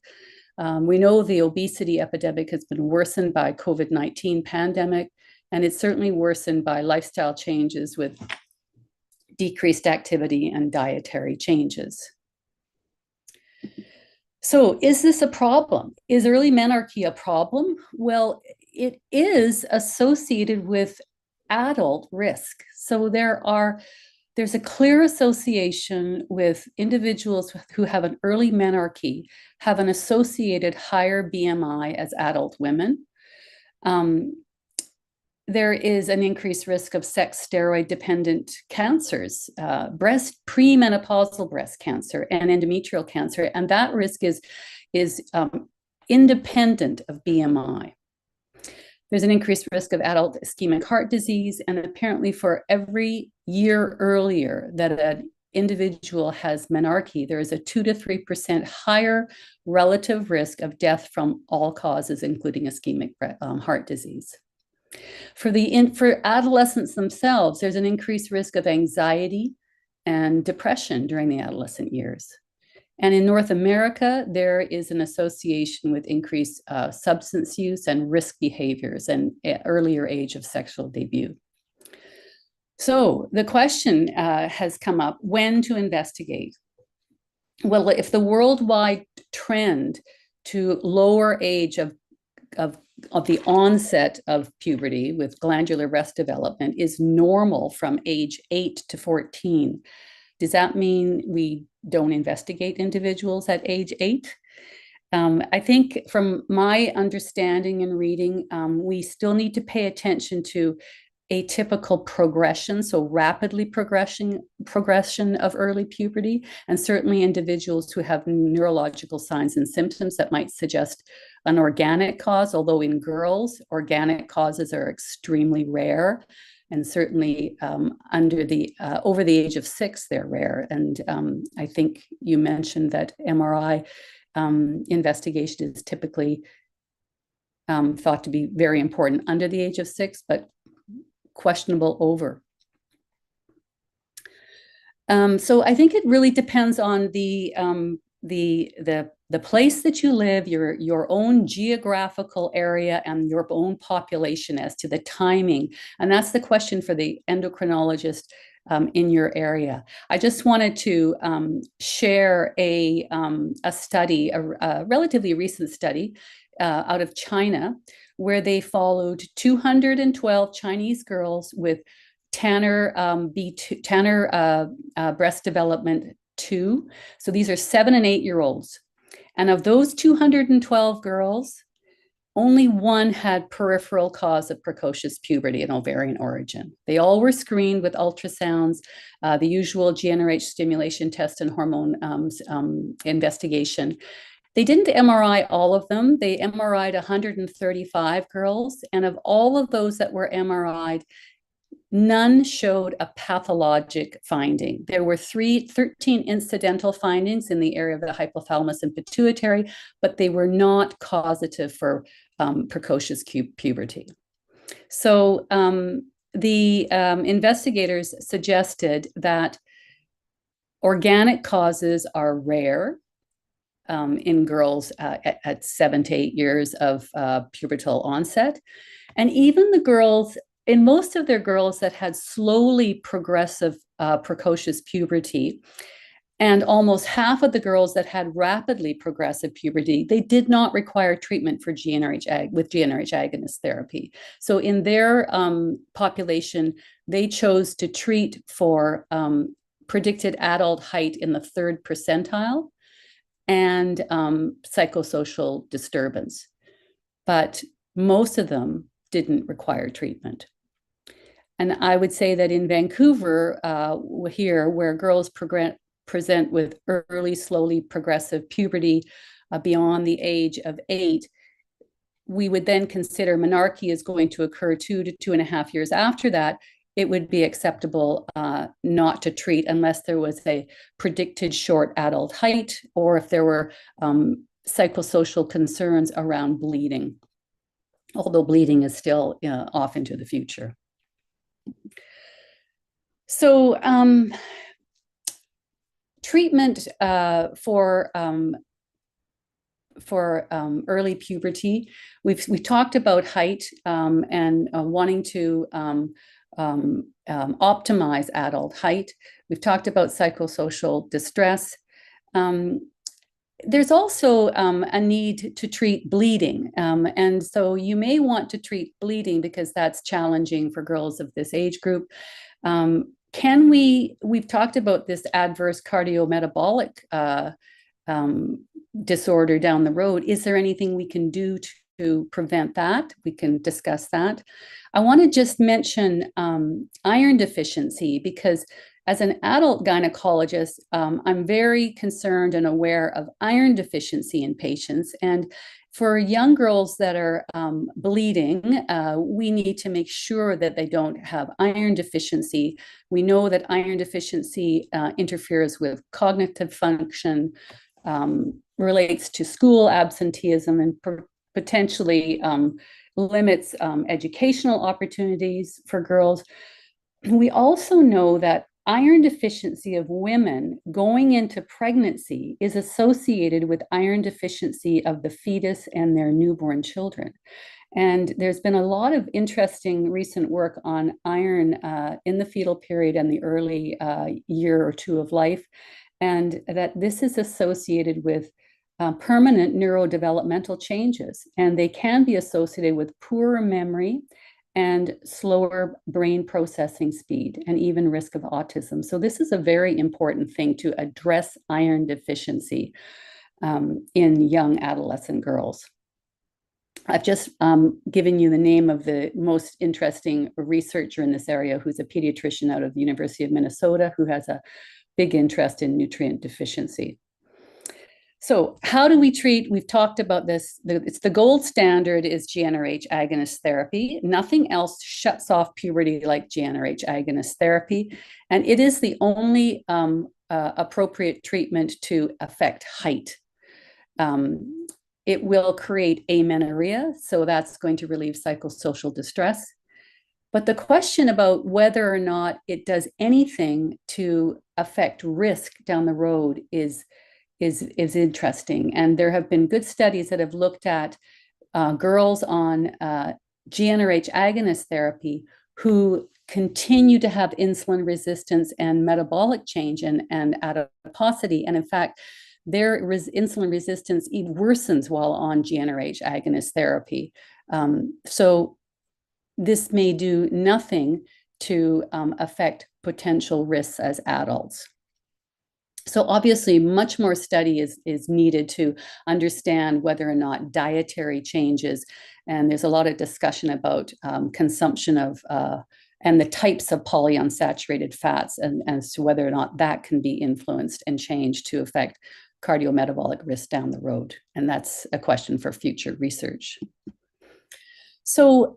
We know the obesity epidemic has been worsened by COVID-19 pandemic, and it's certainly worsened by lifestyle changes with decreased activity and dietary changes. So is this a problem? Is early menarche a problem? Well, it is associated with adult risk. So there's a clear association with individuals who have an early menarche, have an associated higher BMI as adult women. There is an increased risk of sex steroid-dependent cancers, premenopausal breast cancer and endometrial cancer, and that risk is independent of BMI. There's an increased risk of adult ischemic heart disease, and apparently for every year earlier that an individual has menarche, there is a 2 to 3% higher relative risk of death from all causes, including ischemic heart disease. For adolescents themselves, there's an increased risk of anxiety and depression during the adolescent years. And in North America, there is an association with increased substance use and risk behaviors and earlier age of sexual debut. So the question has come up, when to investigate? Well, if the worldwide trend to lower age of the onset of puberty with glandular breast development is normal from age 8 to 14, does that mean we don't investigate individuals at age 8? I think from my understanding and reading, we still need to pay attention to atypical progression, so rapidly progression of early puberty, and certainly individuals who have neurological signs and symptoms that might suggest an organic cause, although in girls, organic causes are extremely rare. And certainly over the age of 6, they're rare. And I think you mentioned that MRI investigation is typically thought to be very important under the age of 6, but questionable over. So I think it really depends on the place that you live, your own geographical area and your own population as to the timing. And that's the question for the endocrinologist in your area. I just wanted to share a study, a relatively recent study out of China, where they followed 212 Chinese girls with Tanner breast development 2. So these are 7 and 8-year-olds. And of those 212 girls, only one had peripheral cause of precocious puberty and ovarian origin. They all were screened with ultrasounds, the usual GnRH stimulation test and hormone investigation. They didn't MRI all of them. They MRI'd 135 girls. And of all of those that were MRI'd, none showed a pathologic finding. There were 13 incidental findings in the area of the hypothalamus and pituitary, but they were not causative for precocious puberty. So the investigators suggested that organic causes are rare in girls at 7 to 8 years of pubertal onset. And even the girls, in most of their girls that had slowly progressive precocious puberty, and almost half of the girls that had rapidly progressive puberty, they did not require treatment for GnRH with GnRH agonist therapy. So in their population, they chose to treat for predicted adult height in the 3rd percentile and psychosocial disturbance. But most of them didn't require treatment. And I would say that in Vancouver, here, where girls present with early, slowly progressive puberty beyond the age of 8, we would then consider menarche is going to occur 2 to 2.5 years after that. It would be acceptable not to treat unless there was a predicted short adult height or if there were psychosocial concerns around bleeding, although bleeding is still off into the future. So treatment for early puberty, we've talked about height and wanting to optimize adult height. We've talked about psychosocial distress. There's also a need to treat bleeding. And so you may want to treat bleeding because that's challenging for girls of this age group. We've talked about this adverse cardiometabolic disorder down the road. Is there anything we can do to prevent that? We can discuss that. I want to just mention iron deficiency because as an adult gynecologist, I'm very concerned and aware of iron deficiency in patients. And for young girls that are bleeding, we need to make sure that they don't have iron deficiency. We know that iron deficiency interferes with cognitive function, relates to school absenteeism, and potentially limits educational opportunities for girls. We also know that iron deficiency of women going into pregnancy is associated with iron deficiency of the fetus and their newborn children. And there's been a lot of interesting recent work on iron in the fetal period and the early year or two of life, and that this is associated with permanent neurodevelopmental changes, and they can be associated with poorer memory and slower brain processing speed and even risk of autism. So this is a very important thing to address iron deficiency in young adolescent girls. I've just given you the name of the most interesting researcher in this area, who's a pediatrician out of the University of Minnesota, who has a big interest in nutrient deficiency. So how do we treat? We've talked about this. It's the gold standard is GnRH agonist therapy. Nothing else shuts off puberty like GnRH agonist therapy. And it is the only appropriate treatment to affect height. It will create amenorrhea, so that's going to relieve psychosocial distress. But the question about whether or not it does anything to affect risk down the road is interesting. And there have been good studies that have looked at girls on GnRH agonist therapy who continue to have insulin resistance and metabolic change and adiposity. And in fact, their insulin resistance even worsens while on GnRH agonist therapy. So this may do nothing to affect potential risks as adults. So obviously, much more study is needed to understand whether or not dietary changes, and there's a lot of discussion about consumption of and the types of polyunsaturated fats, and as to whether or not that can be influenced and changed to affect cardiometabolic risk down the road. And that's a question for future research. So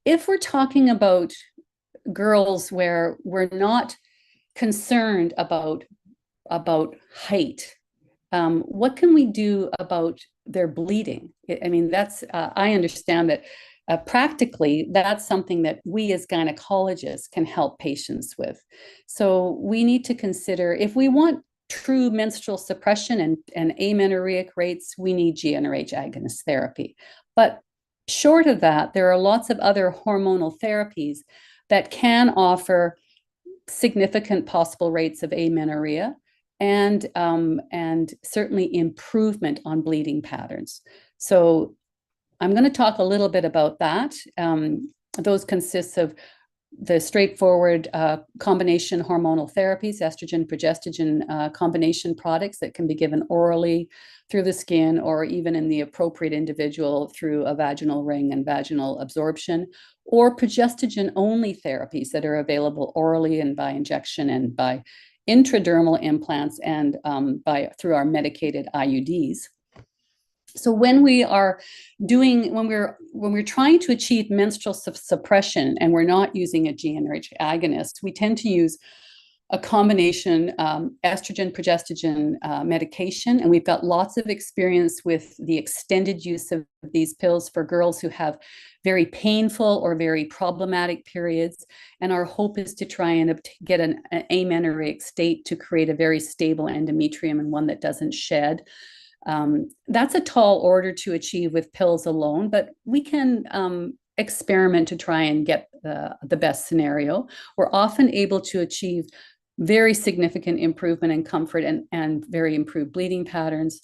if we're talking about girls where we're not concerned about height, what can we do about their bleeding? I mean, that's, I understand that practically that's something that we as gynecologists can help patients with. So we need to consider, if we want true menstrual suppression and amenorrheic rates, we need GnRH agonist therapy. But short of that, there are lots of other hormonal therapies that can offer significant possible rates of amenorrhea and certainly improvement on bleeding patterns. So I'm going to talk a little bit about that. Those consist of the straightforward combination hormonal therapies, estrogen, progestogen combination products that can be given orally through the skin, or even in the appropriate individual through a vaginal ring and vaginal absorption, or progestogen only therapies that are available orally and by injection and by intradermal implants and through our medicated IUDs. So when we're trying to achieve menstrual suppression and we're not using a GnRH agonist, we tend to use a combination estrogen, progestogen medication. And we've got lots of experience with the extended use of these pills for girls who have very painful or very problematic periods. And our hope is to try and get an amenorrheic state to create a very stable endometrium and one that doesn't shed. That's a tall order to achieve with pills alone, but we can experiment to try and get the best scenario. We're often able to achieve very significant improvement in comfort and very improved bleeding patterns.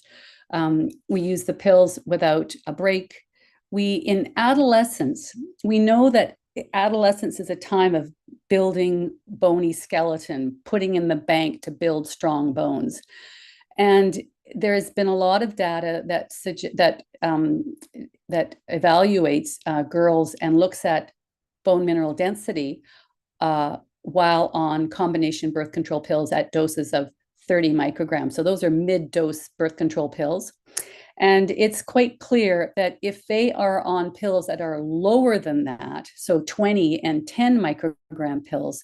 We use the pills without a break. In adolescence, we know that adolescence is a time of building bony skeleton, putting in the bank to build strong bones. And there's been a lot of data that evaluates girls and looks at bone mineral density while on combination birth control pills at doses of 30 micrograms. So those are mid-dose birth control pills. And it's quite clear that if they are on pills that are lower than that, so 20 and 10 microgram pills,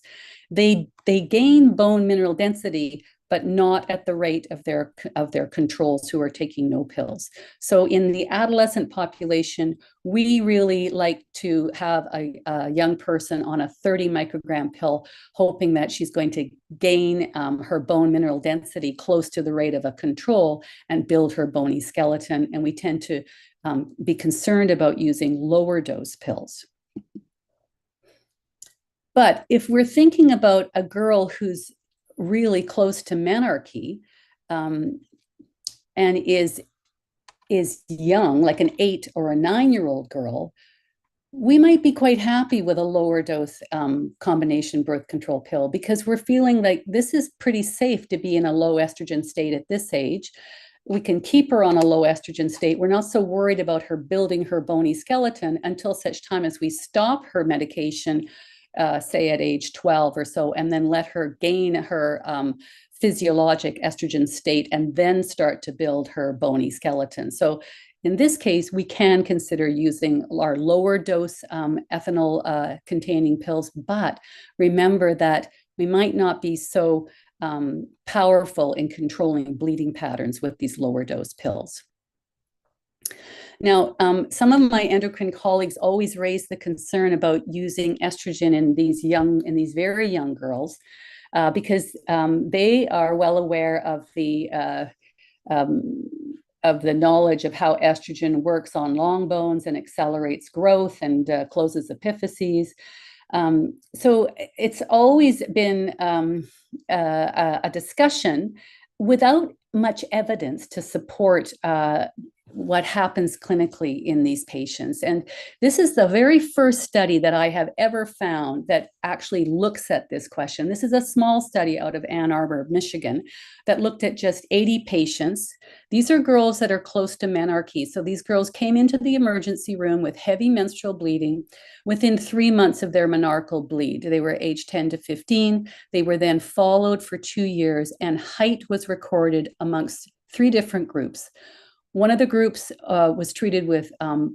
they gain bone mineral density, but not at the rate of their controls who are taking no pills. So in the adolescent population, we really like to have a young person on a 30 microgram pill, hoping that she's going to gain her bone mineral density close to the rate of a control and build her bony skeleton. And we tend to be concerned about using lower dose pills. But if we're thinking about a girl who's really close to menarche and is young, like an 8 or a 9-year-old girl, we might be quite happy with a lower dose combination birth control pill, because we're feeling like this is pretty safe to be in a low estrogen state at this age. We can keep her on a low estrogen state. We're not so worried about her building her bony skeleton until such time as we stop her medication, say at age 12 or so, and then let her gain her physiologic estrogen state and then start to build her bony skeleton. So in this case, we can consider using our lower dose ethanol containing pills, but remember that we might not be so powerful in controlling bleeding patterns with these lower dose pills. Now, some of my endocrine colleagues always raise the concern about using estrogen in these very young girls, because they are well aware of the knowledge of how estrogen works on long bones and accelerates growth and closes epiphyses. So it's always been a discussion without much evidence to support what happens clinically in these patients. And this is the very first study that I have ever found that actually looks at this question. This is a small study out of Ann Arbor, Michigan, that looked at just 80 patients. These are girls that are close to menarche. So these girls came into the emergency room with heavy menstrual bleeding within 3 months of their menarchal bleed. They were age 10 to 15. They were then followed for 2 years, and height was recorded amongst 3 different groups. One of the groups was treated with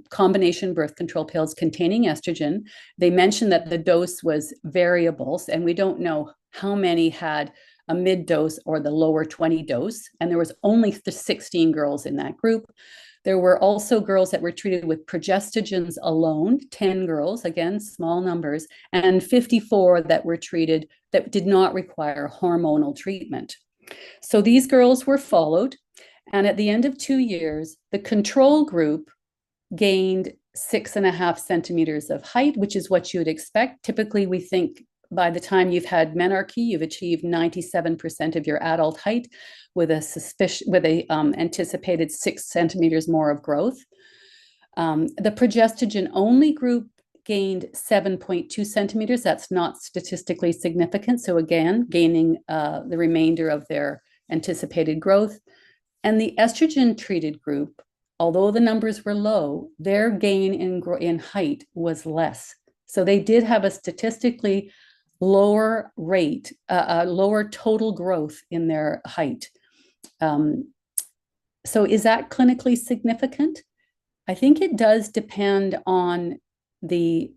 combination birth control pills containing estrogen. They mentioned that the dose was variable, and we don't know how many had a mid dose or the lower 20 dose. And there was only 16 girls in that group. There were also girls that were treated with progestogens alone, 10 girls, again, small numbers, and 54 that were treated that did not require hormonal treatment. So these girls were followed. And at the end of 2 years, the control group gained 6.5 centimeters of height, which is what you would expect. Typically, we think by the time you've had menarche, you've achieved 97% of your adult height with a anticipated 6 centimeters more of growth. The progestogen-only group gained 7.2 centimeters. That's not statistically significant. So again, gaining the remainder of their anticipated growth. And the estrogen-treated group, although the numbers were low, their gain in height was less. So they did have a statistically lower rate, a lower total growth in their height. So is that clinically significant? I think it does depend on the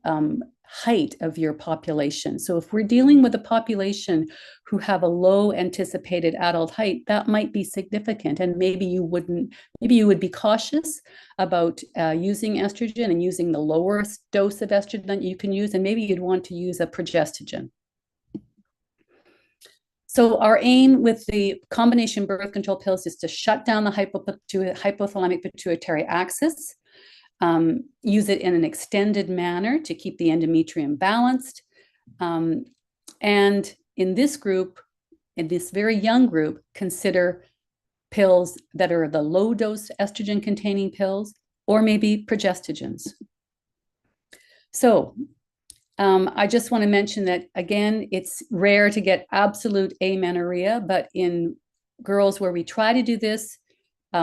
height of your population. So if we're dealing with a population who have a low anticipated adult height, that might be significant. And maybe you would be cautious about using estrogen and using the lowest dose of estrogen that you can use. And maybe you'd want to use a progestogen. So our aim with the combination birth control pills is to shut down the hypothalamic pituitary axis, use it in an extended manner to keep the endometrium balanced. And in this group, in this very young group, consider pills that are the low dose estrogen containing pills, or maybe progestogens. So I just want to mention that, again, it's rare to get absolute amenorrhea, but in girls where we try to do this,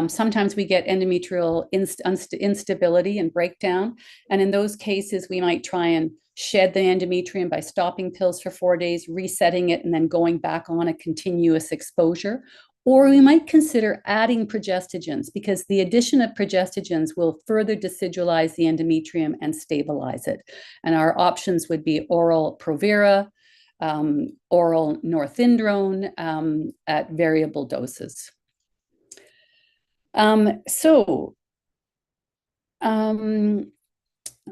sometimes we get endometrial instability and breakdown. And in those cases, we might try and shed the endometrium by stopping pills for 4 days, resetting it, and then going back on a continuous exposure. Or we might consider adding progestogens, because the addition of progestogens will further decidualize the endometrium and stabilize it. And our options would be oral Provera, oral norethindrone at variable doses. Let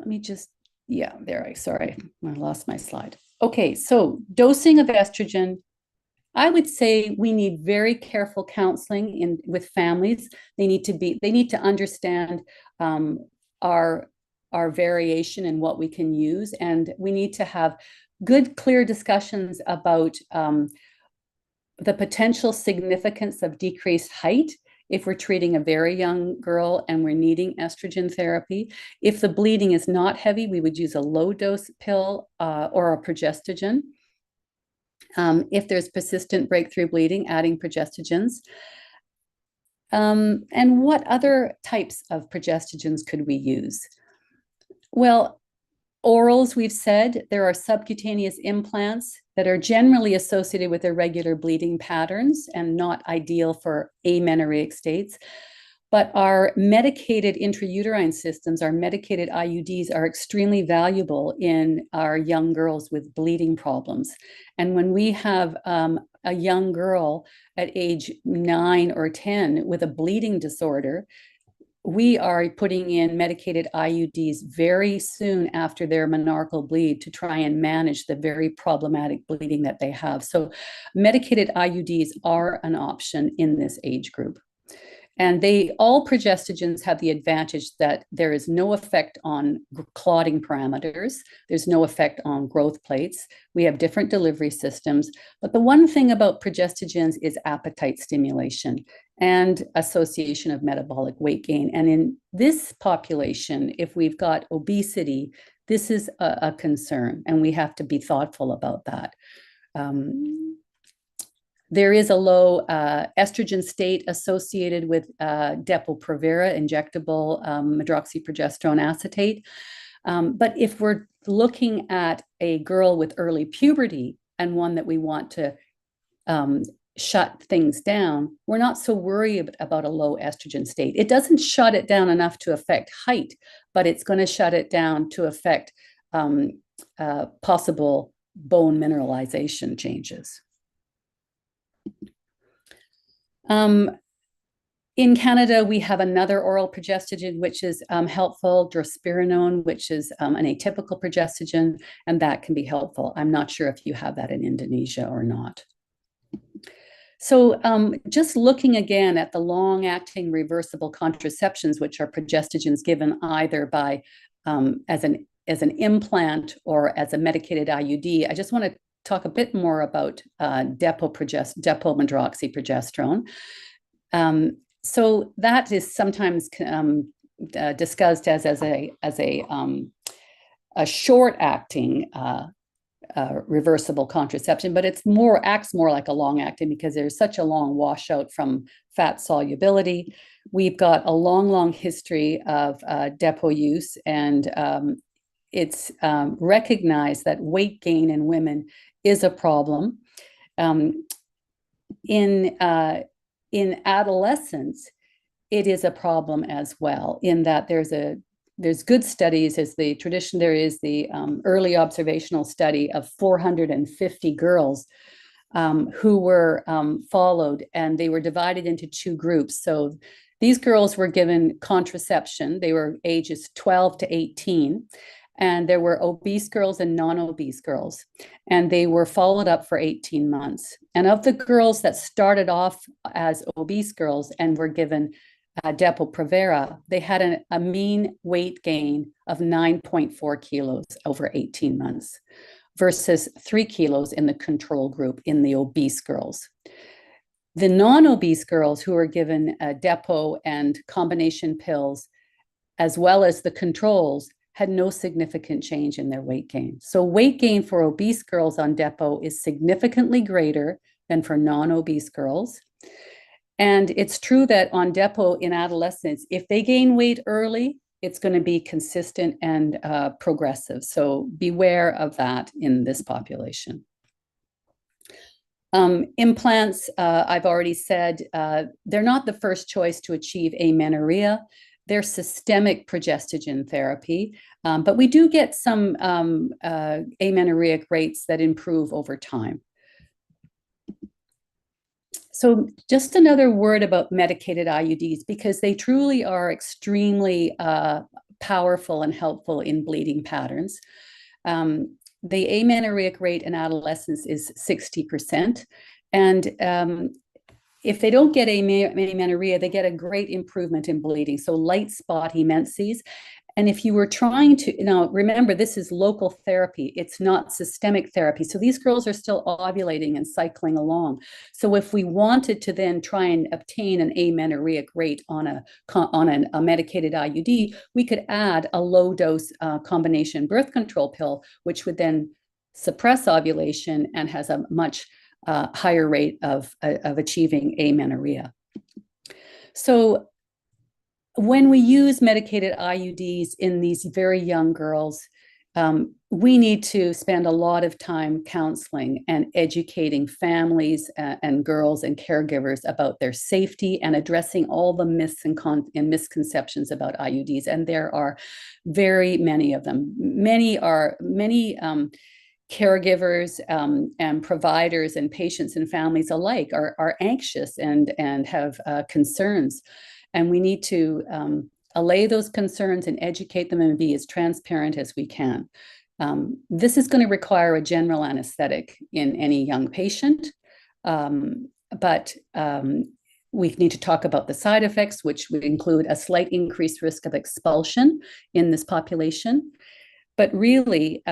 me just, sorry, I lost my slide. Okay, so dosing of estrogen, I would say we need very careful counseling with families. They need to understand our variation and what we can use, and we need to have good, clear discussions about the potential significance of decreased height if we're treating a very young girl and we're needing estrogen therapy. If the bleeding is not heavy, we would use a low dose pill or a progestogen. If there's persistent breakthrough bleeding, adding progestogens. And what other types of progestogens could we use? Well, orals, we've said, there are subcutaneous implants that are generally associated with irregular bleeding patterns and not ideal for amenorrheic states. But our medicated intrauterine systems, our medicated IUDs, are extremely valuable in our young girls with bleeding problems. And when we have a young girl at age 9 or 10 with a bleeding disorder, we are putting in medicated IUDs very soon after their menarchal bleed to try and manage the very problematic bleeding that they have. So medicated IUDs are an option in this age group. And all progestogens have the advantage that there is no effect on clotting parameters. There's no effect on growth plates. We have different delivery systems. But the one thing about progestogens is appetite stimulation and association of metabolic weight gain. And in this population, if we've got obesity, this is a concern, and we have to be thoughtful about that. There is a low estrogen state associated with Depo-Provera, injectable medroxyprogesterone acetate. But if we're looking at a girl with early puberty and one that we want to shut things down, we're not so worried about a low estrogen state. It doesn't shut it down enough to affect height, but it's going to shut it down to affect possible bone mineralization changes. In Canada, we have another oral progestogen, which is helpful, drospirenone, which is an atypical progestogen, and that can be helpful. I'm not sure if you have that in Indonesia or not. So just looking again at the long-acting reversible contraceptions, which are progestogens given either by as an implant or as a medicated IUD, I just want to talk a bit more about depo-medroxyprogesterone. So that is sometimes discussed as a short-acting reversible contraception, but acts more like a long-acting because there's such a long washout from fat solubility. We've got a long history of depo use, and it's recognized that weight gain in women is a problem. In adolescents, it is a problem as well, in that there's good studies, as the tradition. There is the early observational study of 450 girls who were followed, and they were divided into two groups. So these girls were given contraception. They were ages 12 to 18. And there were obese girls and non-obese girls, and they were followed up for 18 months. And of the girls that started off as obese girls and were given Depo-Provera, they had a mean weight gain of 9.4 kilos over 18 months versus 3 kilos in the control group in the obese girls. The non-obese girls who were given Depo and combination pills, as well as the controls, had no significant change in their weight gain. So weight gain for obese girls on Depo is significantly greater than for non-obese girls. And it's true that on Depo in adolescents, if they gain weight early, it's going to be consistent and progressive. So beware of that in this population. Implants, I've already said, they're not the first choice to achieve amenorrhea. They're systemic progestogen therapy, but we do get some amenorrheic rates that improve over time. So just another word about medicated IUDs, because they truly are extremely powerful and helpful in bleeding patterns. The amenorrheic rate in adolescents is 60%. And if they don't get amenorrhea, they get a great improvement in bleeding. So light spotty menses. And if you were trying to, now remember, this is local therapy. It's not systemic therapy. So these girls are still ovulating and cycling along. So if we wanted to then try and obtain an amenorrheic rate on a medicated IUD, we could add a low dose combination birth control pill, which would then suppress ovulation and has a much higher rate of achieving amenorrhea. So when we use medicated IUDs in these very young girls, we need to spend a lot of time counseling and educating families and girls and caregivers about their safety and addressing all the myths and misconceptions about IUDs. And there are very many of them. Many caregivers and providers and patients and families alike are anxious and have concerns. And we need to allay those concerns and educate them and be as transparent as we can. This is going to require a general anesthetic in any young patient, but we need to talk about the side effects, which would include a slight increased risk of expulsion in this population. But really,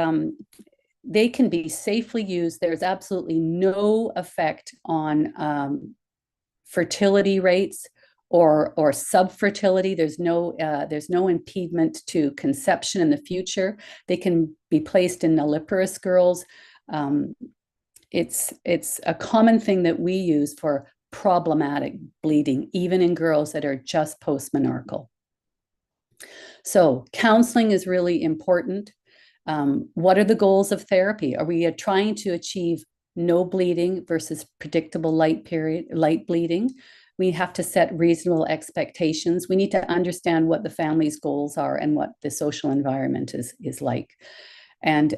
they can be safely used. There's absolutely no effect on fertility rates or subfertility. There's no impediment to conception in the future. They can be placed in nulliparous girls. It's a common thing that we use for problematic bleeding, even in girls that are just postmenarchal. So counseling is really important. What are the goals of therapy? Are we trying to achieve no bleeding versus predictable light bleeding? We have to set reasonable expectations. We need to understand what the family's goals are and what the social environment is like. And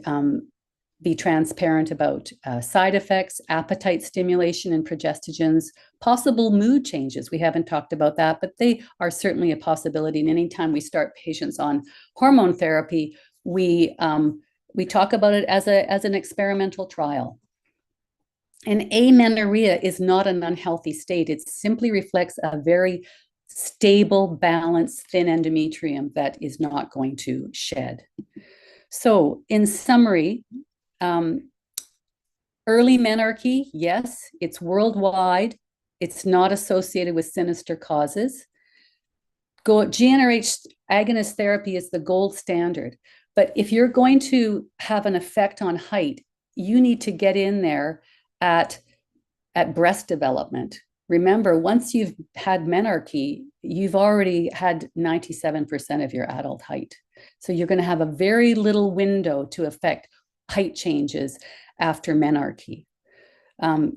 be transparent about side effects, appetite stimulation and progestogens, possible mood changes. We haven't talked about that, but they are certainly a possibility. And anytime we start patients on hormone therapy, we talk about it as an experimental trial. And amenorrhea is not an unhealthy state. It simply reflects a very stable, balanced, thin endometrium that is not going to shed. So in summary, early menarche, yes, it's worldwide. It's not associated with sinister causes. GnRH agonist therapy is the gold standard. But if you're going to have an effect on height, you need to get in there at breast development. Remember, once you've had menarche, you've already had 97% of your adult height. So you're going to have a very little window to affect height changes after menarche.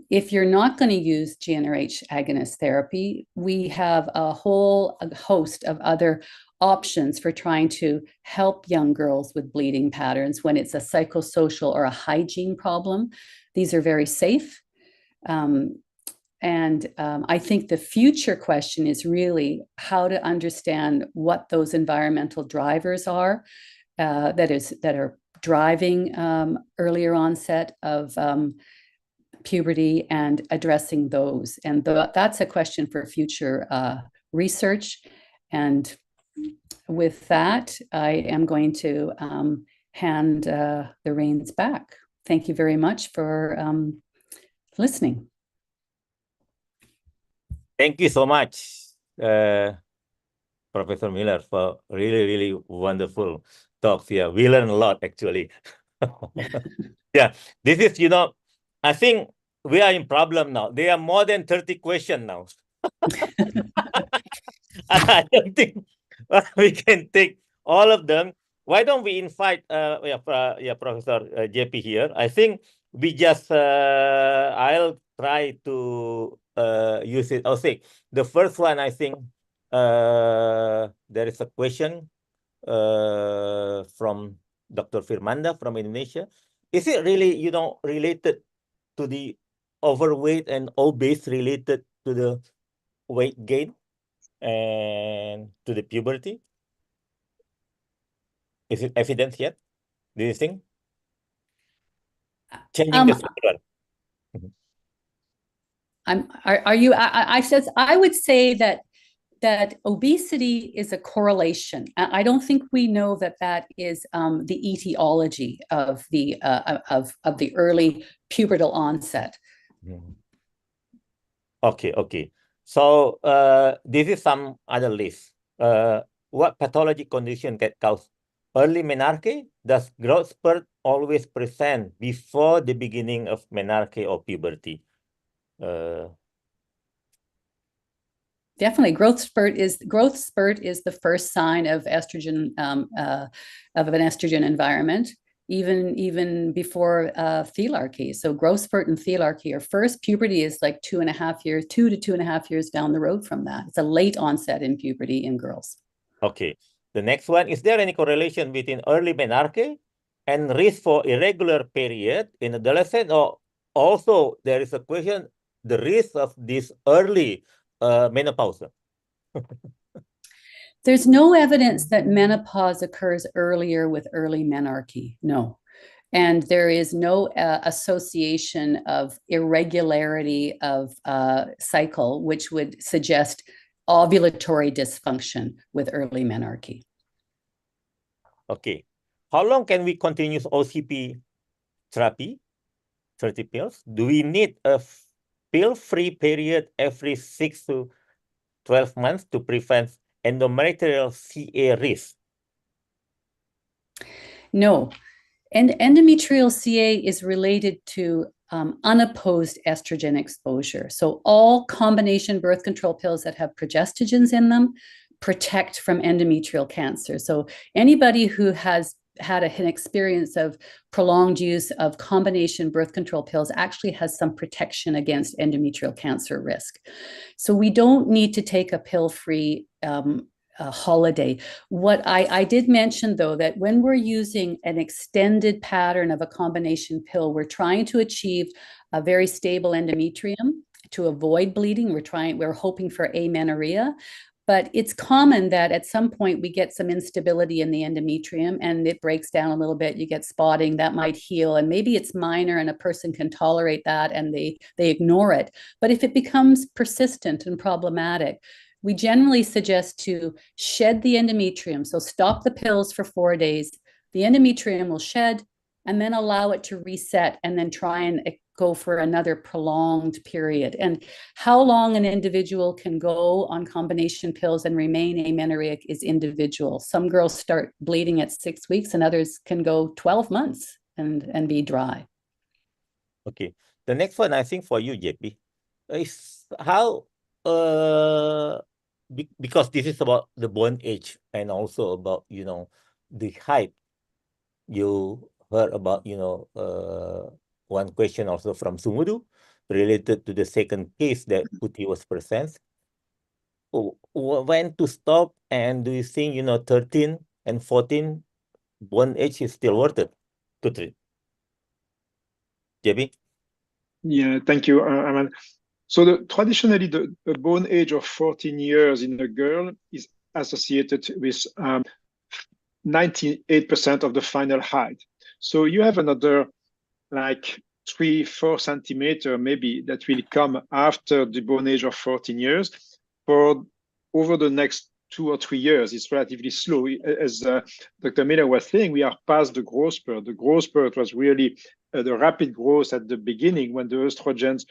If you're not going to use GnRH agonist therapy, we have a whole host of other options for trying to help young girls with bleeding patterns when it's a psychosocial or a hygiene problem. These are very safe. I think the future question is really how to understand what those environmental drivers are that are driving earlier onset of puberty and addressing those. And that's a question for future research. And with that, I am going to hand the reins back. Thank you very much for listening. Thank you so much, Professor Miller, for really, really wonderful talks here. We learned a lot, actually. Yeah, this is, I think we are in problem now. There are more than 30 questions now. I don't think we can take all of them. Why don't we invite Professor JP here? I think we just, I'll try to use it. I'll say the first one, I think there is a question from Dr. Firmanda from Indonesia. Is it really, related to the overweight and obese related to the weight gain and to the puberty? Is it evidence yet? Do you think? Changing the schedule. I would say that obesity is a correlation. I don't think we know that is the etiology of the early pubertal onset. Okay. So this is some other list. What pathology condition can cause early menarche? Does growth spurt always present before the beginning of menarche or puberty? Definitely, growth spurt is the first sign of estrogen of an estrogen environment, even before thelarchy. So growth spurt and thelarchy are first. Puberty is like 2 to 2.5 years down the road from that. It's a late onset in puberty in girls. Okay. The next one, is there any correlation between early menarche and risk for irregular period in adolescent? Or also there is a question, the risk of this early menopause? There's no evidence that menopause occurs earlier with early menarche. No. And there is no association of irregularity of cycle, which would suggest ovulatory dysfunction with early menarche. Okay. How long can we continue OCP therapy? 30 pills? Do we need a pill-free period every 6 to 12 months to prevent endometrial CA risk? No. And endometrial CA is related to unopposed estrogen exposure. So all combination birth control pills that have progestogens in them protect from endometrial cancer. So anybody who has had an experience of prolonged use of combination birth control pills actually has some protection against endometrial cancer risk. So we don't need to take a pill-free holiday. What I did mention, though, that when we're using an extended pattern of a combination pill, we're trying to achieve a very stable endometrium to avoid bleeding. We're hoping for amenorrhea. But it's common that at some point we get some instability in the endometrium and it breaks down a little bit. You get spotting that might heal, and maybe it's minor and a person can tolerate that and they ignore it. But if it becomes persistent and problematic, we generally suggest to shed the endometrium. So stop the pills for 4 days. The endometrium will shed and then allow it to reset and then try and go for another prolonged period. And how long an individual can go on combination pills and remain amenorrheic is individual. Some girls start bleeding at 6 weeks and others can go 12 months and be dry. Okay. The next one, I think for you, JP, is how, because this is about the bone age and also about, the height. You heard about, one question also from Sumudu related to the second case that Putih was present. When to stop, and do you think, 13 and 14 bone age is still worth it to treat? JB? Yeah, thank you, Aman. So traditionally, the bone age of 14 years in a girl is associated with 98% of the final height. So you have another like 3-4 centimeter maybe that will come after the bone age of 14 years. For over the next 2 or 3 years, it's relatively slow. As Dr. Miller was saying, we are past the growth spurt. The growth spurt was really the rapid growth at the beginning when the estrogens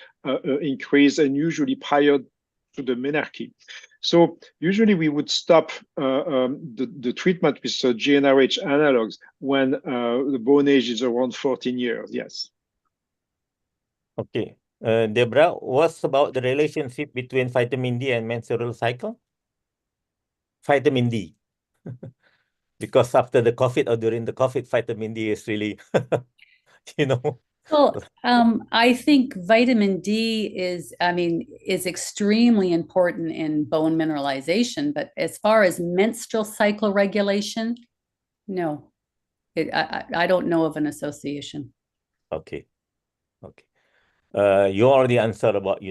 increase, and usually prior to the menarche. So usually we would stop the treatment with GnRH analogs when the bone age is around 14 years, yes. Okay. Deborah, what's about the relationship between vitamin D and menstrual cycle? Vitamin D. Because after the COVID or during the COVID, vitamin D is really, Well, I think vitamin D is extremely important in bone mineralization, but as far as menstrual cycle regulation, no, I don't know of an association. Okay. You already answered about,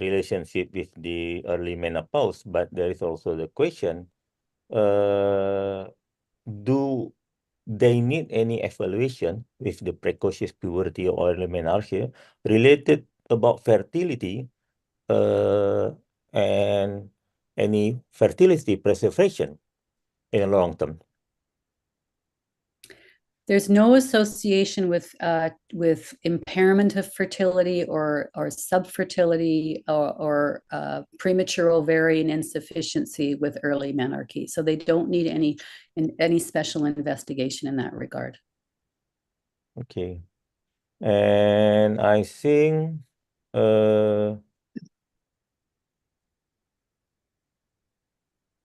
relationship with the early menopause, but there is also the question, do they need any evaluation with the precocious puberty or early menarche related about fertility and any fertility preservation in the long term? There's no association with impairment of fertility or subfertility or premature ovarian insufficiency with early menarche. So they don't need any special investigation in that regard. Okay. And I think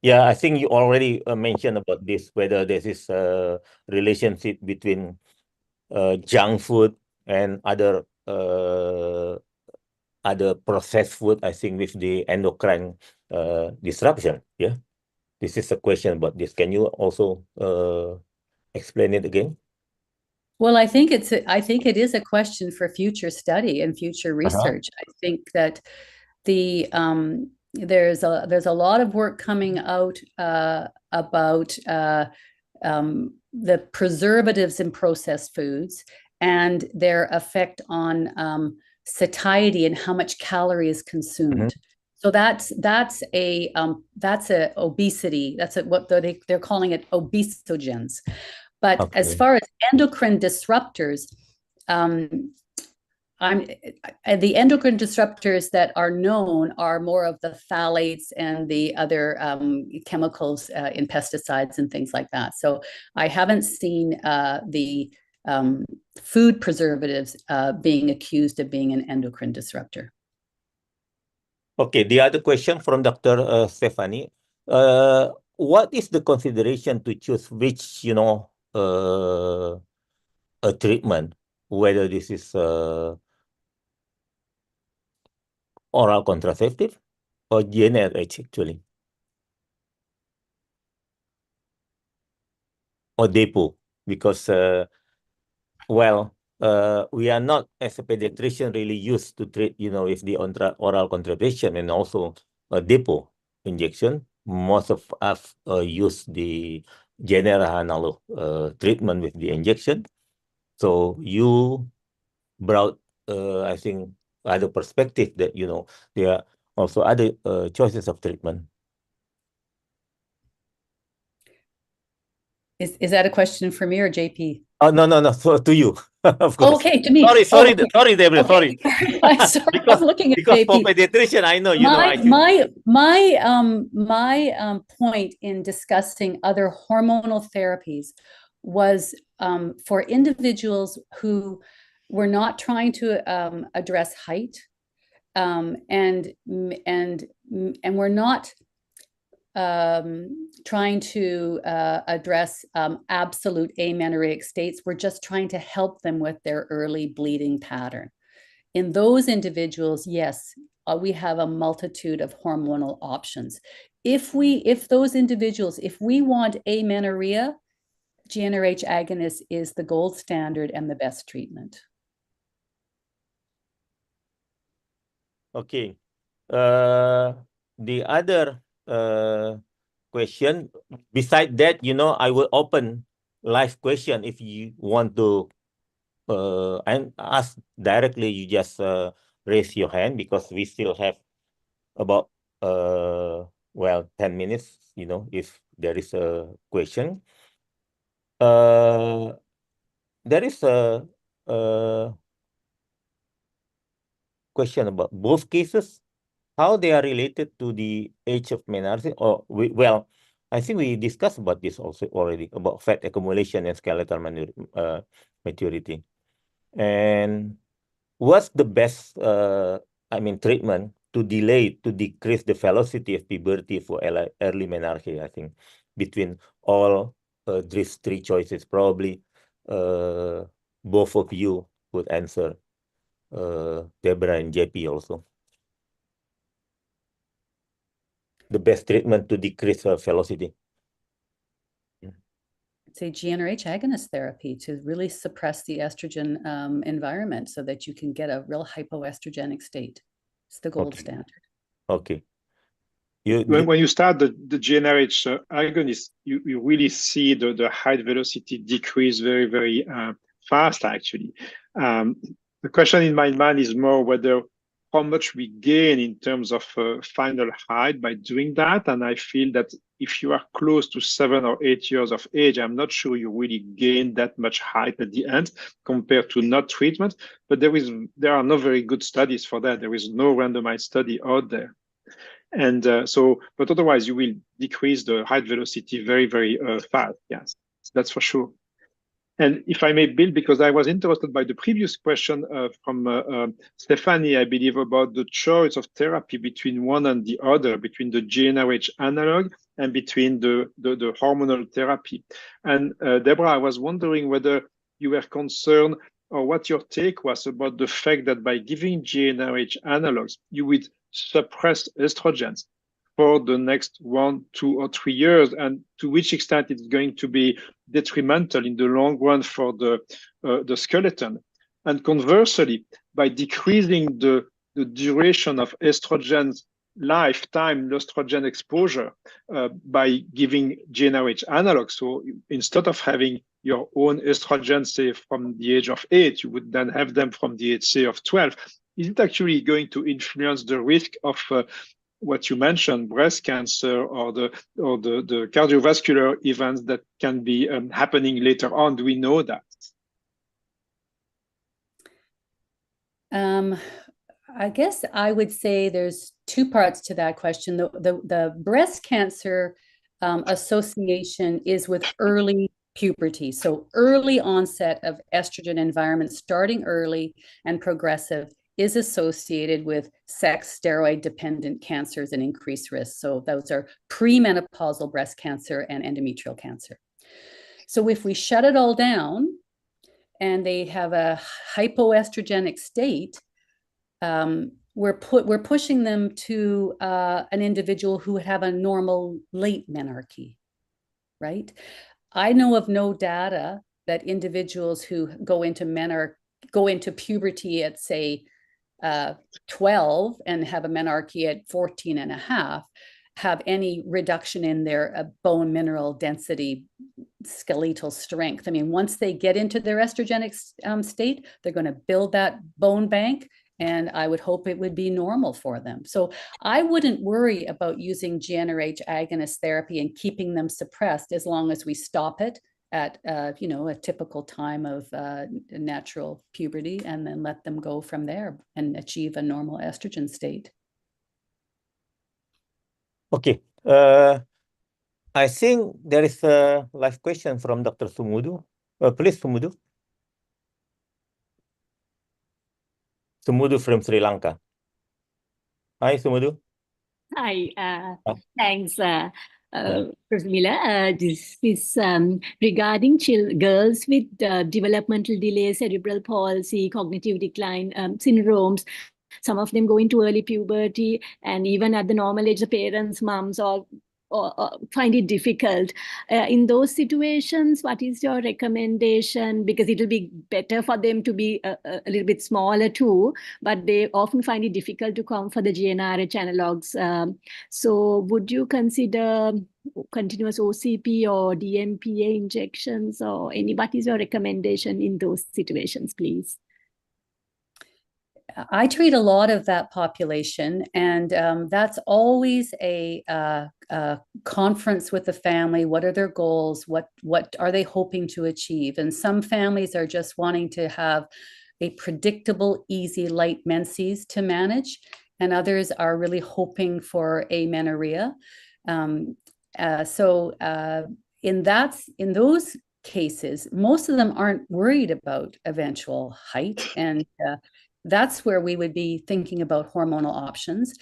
yeah, I think you already mentioned about this, whether there is a relationship between junk food and other processed food, I think, with the endocrine disruption. Yeah, this is a question about this. Can you also explain it again? Well, I think it is a question for future study and future research. I think that there's a lot of work coming out about the preservatives in processed foods and their effect on satiety and how much calorie is consumed. So that's a obesity. That's what they're calling it, obesogens. But as far as endocrine disruptors, the endocrine disruptors that are known are more of the phthalates and the other chemicals in pesticides and things like that. So I haven't seen the food preservatives being accused of being an endocrine disruptor. Okay, the other question from Dr. Stephanie. What is the consideration to choose which, a treatment, whether this is oral contraceptive or GnRH actually, or DEPO, because we are not, as a pediatrician, really used to treat, with the oral contraception and also a DEPO injection. Most of us use the general analog treatment with the injection. So you brought, I think, other perspective that, there are also other choices of treatment. Is that a question for me or JP? Oh, no, so to you, of course. Okay, to me. Sorry, okay. Deborah, okay. sorry. I'm sorry, because, I'm looking at because JP. for pediatrician, I know, my point in discussing other hormonal therapies was for individuals who were not trying to address height, and we're not trying to address absolute amenorrheic states. We're just trying to help them with their early bleeding pattern. In those individuals, yes, we have a multitude of hormonal options. If those individuals, if we want amenorrhea, GnRH agonist is the gold standard and the best treatment. Okay. The other question, beside that, I will open live question. If you want to and ask directly, you just raise your hand, because we still have about 10 minutes, if there is a question. There is a question about both cases, how they are related to the age of menarche. I think we discussed about this also already, about fat accumulation and skeletal maturity. And what's the best, treatment to decrease the velocity of puberty for early menarche? I think between all these three choices, probably both of you would answer, Deborah and JP also. The best treatment to decrease velocity. Say GnRH agonist therapy to really suppress the estrogen environment so that you can get a real hypoestrogenic state. It's the gold standard. Okay. When you start the GnRH agonist, you really see the height velocity decrease very, very fast, actually. The question in my mind is more whether how much we gain in terms of final height by doing that. And I feel that if you are close to 7 or 8 years of age, I'm not sure you really gain that much height at the end compared to not treatment. But there are no very good studies for that. There is no randomized study out there. And but otherwise you will decrease the height velocity very, very fast. Yes, that's for sure. And if I may build, because I was interested by the previous question from Stephanie, I believe, about the choice of therapy between one and the other, between the GnRH analog and between the hormonal therapy. And Deborah, I was wondering whether you were concerned or what your take was about the fact that by giving GnRH analogs, you would suppress estrogens for the next 1, 2, or 3 years, and to which extent it's going to be detrimental in the long run for the skeleton. And conversely, by decreasing the duration of estrogens lifetime estrogen exposure by giving GnRH analogs. So instead of having your own estrogen, say, from the age of 8, you would then have them from the age, say, of 12. Is it actually going to influence the risk of what you mentioned, breast cancer or the cardiovascular events that can be happening later on? Do we know that? I guess I would say there's two parts to that question. The breast cancer association is with early puberty. So early onset of estrogen environment, starting early and progressive, is associated with sex steroid dependent cancers and increased risk. So those are premenopausal breast cancer and endometrial cancer. So if we shut it all down and they have a hypoestrogenic state, we're pushing them to an individual who would have a normal late menarche, right? I know of no data that individuals who go into puberty at, say, 12 and have a menarche at 14 and a half have any reduction in their bone mineral density, skeletal strength. I mean, once they get into their estrogenic state, they're going to build that bone bank, and I would hope it would be normal for them. So I wouldn't worry about using GnRH agonist therapy and keeping them suppressed as long as we stop it at a typical time of natural puberty, and then let them go from there and achieve a normal estrogen state. Okay. I think there is a live question from Dr. Sumudu. Please, Sumudu. Sumudu from Sri Lanka. Hi, Sumudu. Hi, thanks, Professor Miller. This is regarding girls with developmental delay, cerebral palsy, cognitive decline syndromes. Some of them go into early puberty, and even at the normal age, the parents, moms, or find it difficult. In those situations, what is your recommendation? Because it will be better for them to be a little bit smaller too, but they often find it difficult to come for the GnRH analogs. So would you consider continuous OCP or DMPA injections, or what is your recommendation in those situations, please? I treat a lot of that population, and that's always a conference with the family. What are their goals? What are they hoping to achieve? And some families are just wanting to have a predictable, easy, light menses to manage, and others are really hoping for amenorrhea. In those cases, most of them aren't worried about eventual height, and that's where we would be thinking about hormonal options.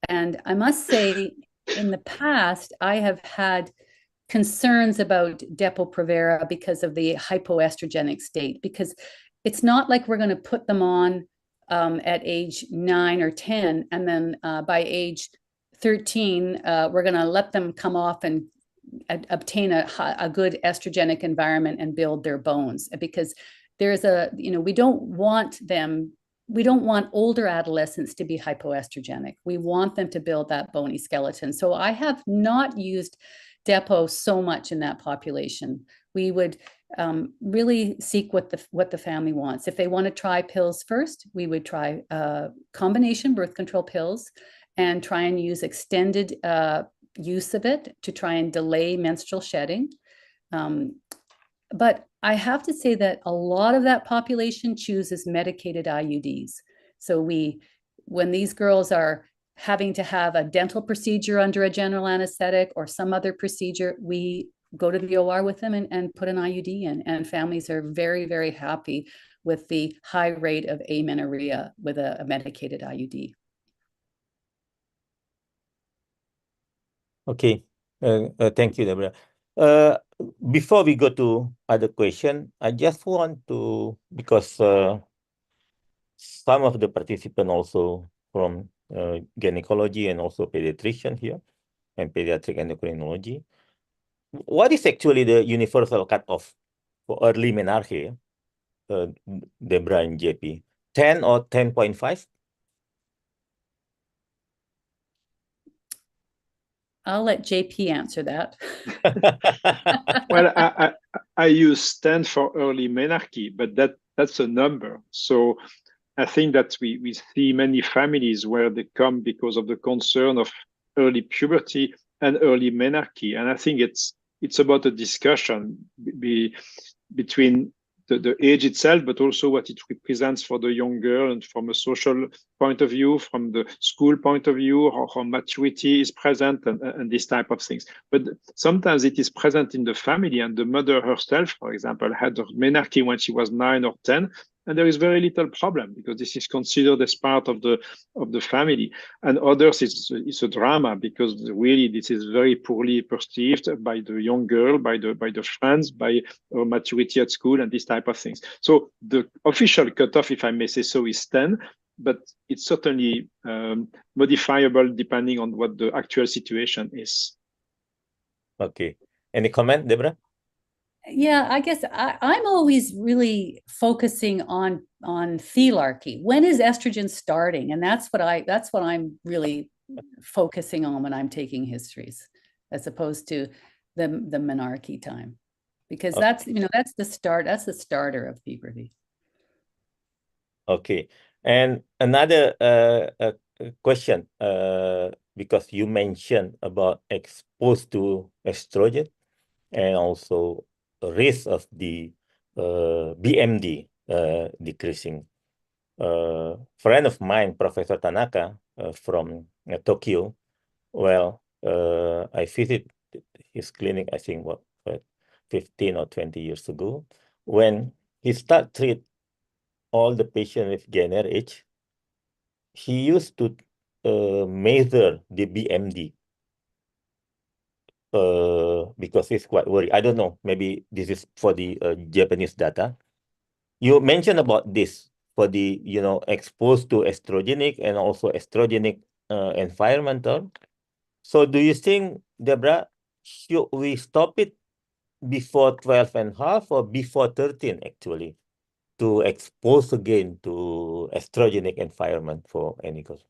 And I must say, in the past, I have had concerns about Depo-Provera because of the hypoestrogenic state, because it's not like we're going to put them on at age 9 or 10, and then by age 13, we're going to let them come off and obtain a good estrogenic environment and build their bones, because there's we don't want older adolescents to be hypoestrogenic. We want them to build that bony skeleton. So I have not used Depo so much in that population. We would really seek what the family wants. If they want to try pills first, we would try combination birth control pills and try and use extended use of it to try and delay menstrual shedding. But I have to say that a lot of that population chooses medicated IUDs. So when these girls are having to have a dental procedure under a general anesthetic or some other procedure, we go to the OR with them and put an IUD in. And families are very, very happy with the high rate of amenorrhea with a medicated IUD. Okay. Thank you, Deborah. Before we go to other question, I just want to, because some of the participants also from gynecology and also pediatrician here and pediatric endocrinology. What is actually the universal cutoff for early menarche, Deborah and JP? 10 or 10.5? I'll let JP answer that. Well, I use 10 for early menarche, but that's a number. So I think that we see many families where they come because of the concern of early puberty and early menarche. And I think it's about a discussion between the age itself, but also what it represents for the young girl, and from a social point of view, from the school point of view, how maturity is present, and these type of things. But sometimes it is present in the family, and the mother herself, for example, had her menarche when she was 9 or 10, and there is very little problem because this is considered as part of the family. And others, it's a drama because really this is very poorly perceived by the young girl, by the friends, by her maturity at school, and these type of things. So the official cutoff, if I may say so, is 10, but it's certainly modifiable depending on what the actual situation is. Okay. Any comment, Deborah? Yeah, I guess I'm always really focusing on thelarchy. When is estrogen starting? And that's what I'm really focusing on when I'm taking histories, as opposed to the menarche time, because that's the starter of puberty. Okay. And another question, because you mentioned about exposed to estrogen and also risk of the BMD decreasing. Friend of mine, Professor Tanaka from Tokyo, well, I visited his clinic, I think, 15 or 20 years ago, when he started treat all the patients with GNR age. He used to measure the BMD because he's quite worried. I don't know, maybe this is for the Japanese data. You mentioned about this for the, exposed to estrogenic and also estrogenic environmental. So do you think, Deborah, should we stop it before 12.5 or before 13 actually to expose again to estrogenic environment for any cause?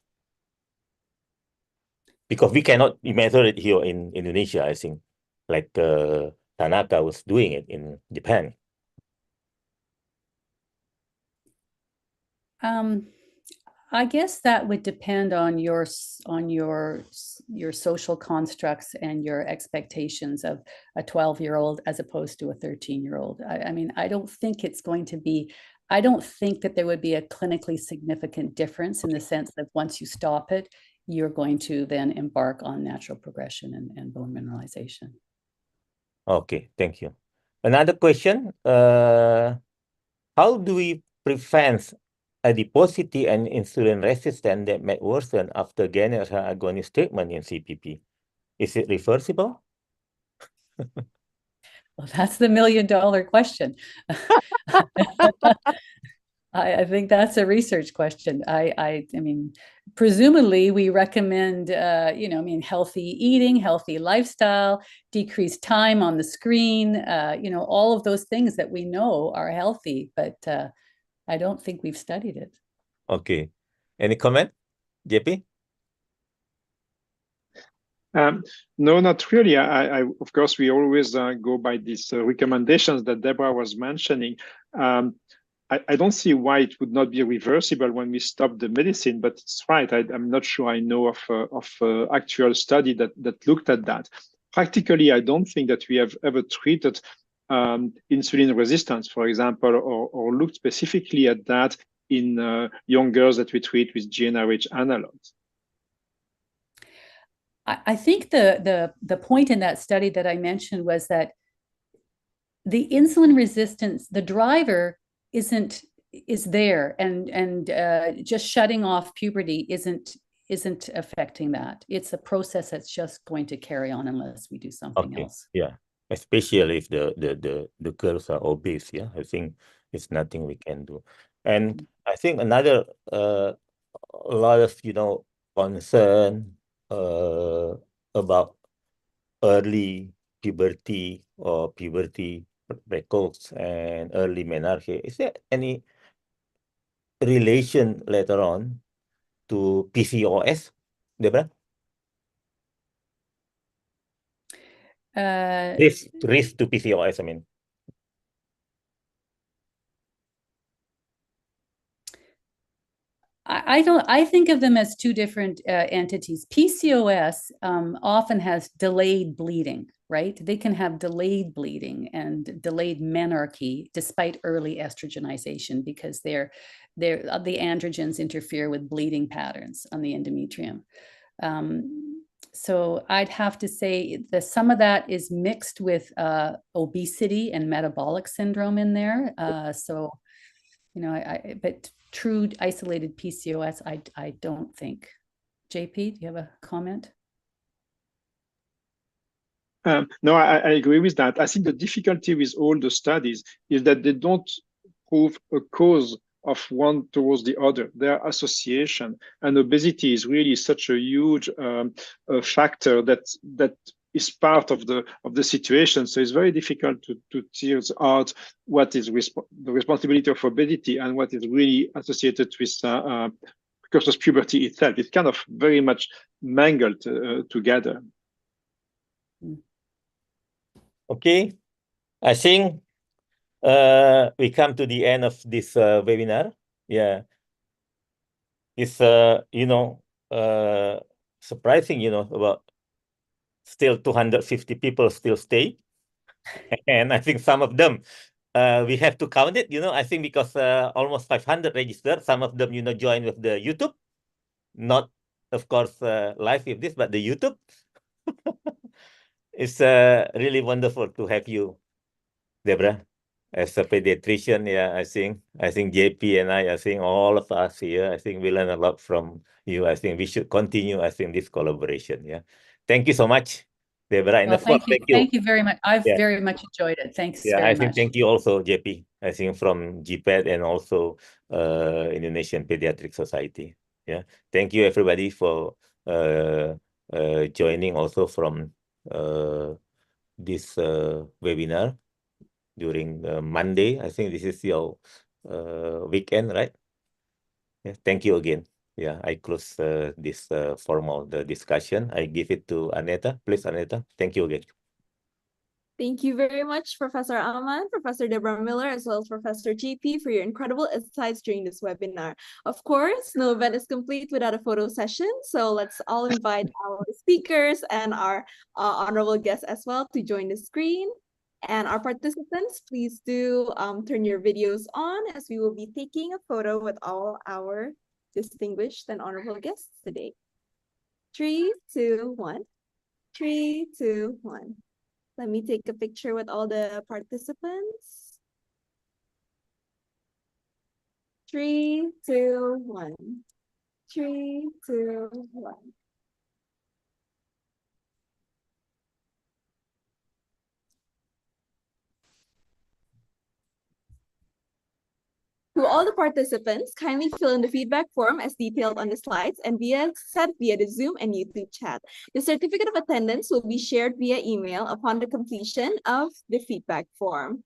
Because we cannot measure it here in Indonesia, I think, like Tanaka was doing it in Japan. I guess that would depend on your social constructs and your expectations of a 12-year-old as opposed to a 13-year-old. I mean, I don't think that there would be a clinically significant difference in the sense that once you stop it, you're going to then embark on natural progression and bone mineralization. Okay, thank you. Another question, how do we prevent adiposity and insulin resistance that may worsen after GnRH agonist treatment in CPP? Is it reversible? Well, that's the $1 million question. I think that's a research question. I mean, presumably we recommend, healthy eating, healthy lifestyle, decreased time on the screen, all of those things that we know are healthy, but I don't think we've studied it. Okay. Any comment, JP? No, not really. I of course, we always go by these recommendations that Deborah was mentioning. I don't see why it would not be reversible when we stop the medicine, but it's right. I'm not sure I know of actual study that looked at that. Practically, I don't think that we have ever treated insulin resistance, for example, or looked specifically at that in young girls that we treat with GnRH analogs. I think the point in that study that I mentioned was that the insulin resistance, the driver is there, and just shutting off puberty isn't affecting that. It's a process that's just going to carry on unless we do something else. Yeah, especially if the girls are obese. Yeah, I think it's nothing we can do. And I think another a lot of concern about early puberty or puberty precox and early menarche. Is there any relation later on to PCOS, Deborah? Risk to PCOS, I mean. I think of them as two different entities. PCOS often has delayed bleeding, right? They can have delayed bleeding and delayed menarche despite early estrogenization because the androgens interfere with bleeding patterns on the endometrium. So I'd have to say that some of that is mixed with obesity and metabolic syndrome in there. So, you know, but true isolated PCOS, I don't think. JP, do you have a comment? No, I agree with that. I think the difficulty with all the studies is that they don't prove a cause of one towards the other. Their association, and obesity is really such a huge factor that is part of the situation. So it's very difficult to tease out what is the responsibility of obesity and what is really associated with precocious puberty itself. It's kind of very much mangled together. Okay, I think we come to the end of this webinar. Yeah, it's surprising, about still 250 people still stay, and I think some of them we have to count it. I think because almost 500 registered. Some of them join with the YouTube, not of course live with this, but the YouTube. It's really wonderful to have you, Deborah, as a pediatrician. Yeah, I think JP and I think all of us here, I think we learn a lot from you. I think we should continue, this collaboration. Yeah. Thank you so much, Deborah. And Well, of course, thank you. Thank you very much. I've very much enjoyed it. Thanks very much. Thank you also, JP. I think from GPED and also Indonesian Pediatric Society. Yeah. Thank you everybody for joining also from this webinar during Monday. I think this is your weekend, right? Yeah, thank you again. Yeah, I close this formal discussion. I give it to Aneta. Please, Aneta. Thank you again. Thank you very much, Professor Aman, Professor Deborah Miller, as well as Professor JP for your incredible insights during this webinar. Of course, no event is complete without a photo session, so let's all invite our speakers and our honorable guests as well to join the screen. And our participants, please do turn your videos on as we will be taking a photo with all our distinguished and honorable guests today. 3, 2, 1. 3, 2, 1. Let me take a picture with all the participants. 3, 2, 1. 3, 2, 1. To all the participants, kindly fill in the feedback form as detailed on the slides and sent via the Zoom and YouTube chat. The certificate of attendance will be shared via email upon the completion of the feedback form.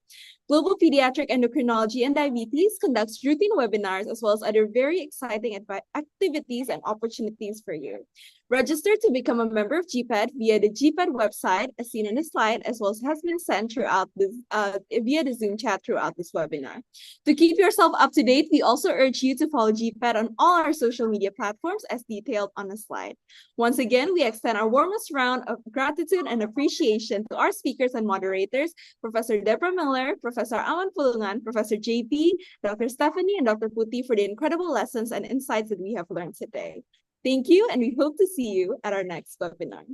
Global Pediatric Endocrinology and Diabetes conducts routine webinars as well as other very exciting activities and opportunities for you. Register to become a member of GPED via the GPED website as seen in the slide, as well as has been sent throughout this via the Zoom chat throughout this webinar. To keep yourself up to date, we also urge you to follow GPED on all our social media platforms as detailed on the slide. Once again, we extend our warmest round of gratitude and appreciation to our speakers and moderators, Professor Deborah Miller, Professor Aman Pulungan, Professor JP, Dr. Stephanie, and Dr. Puti for the incredible lessons and insights that we have learned today. Thank you, and we hope to see you at our next webinar.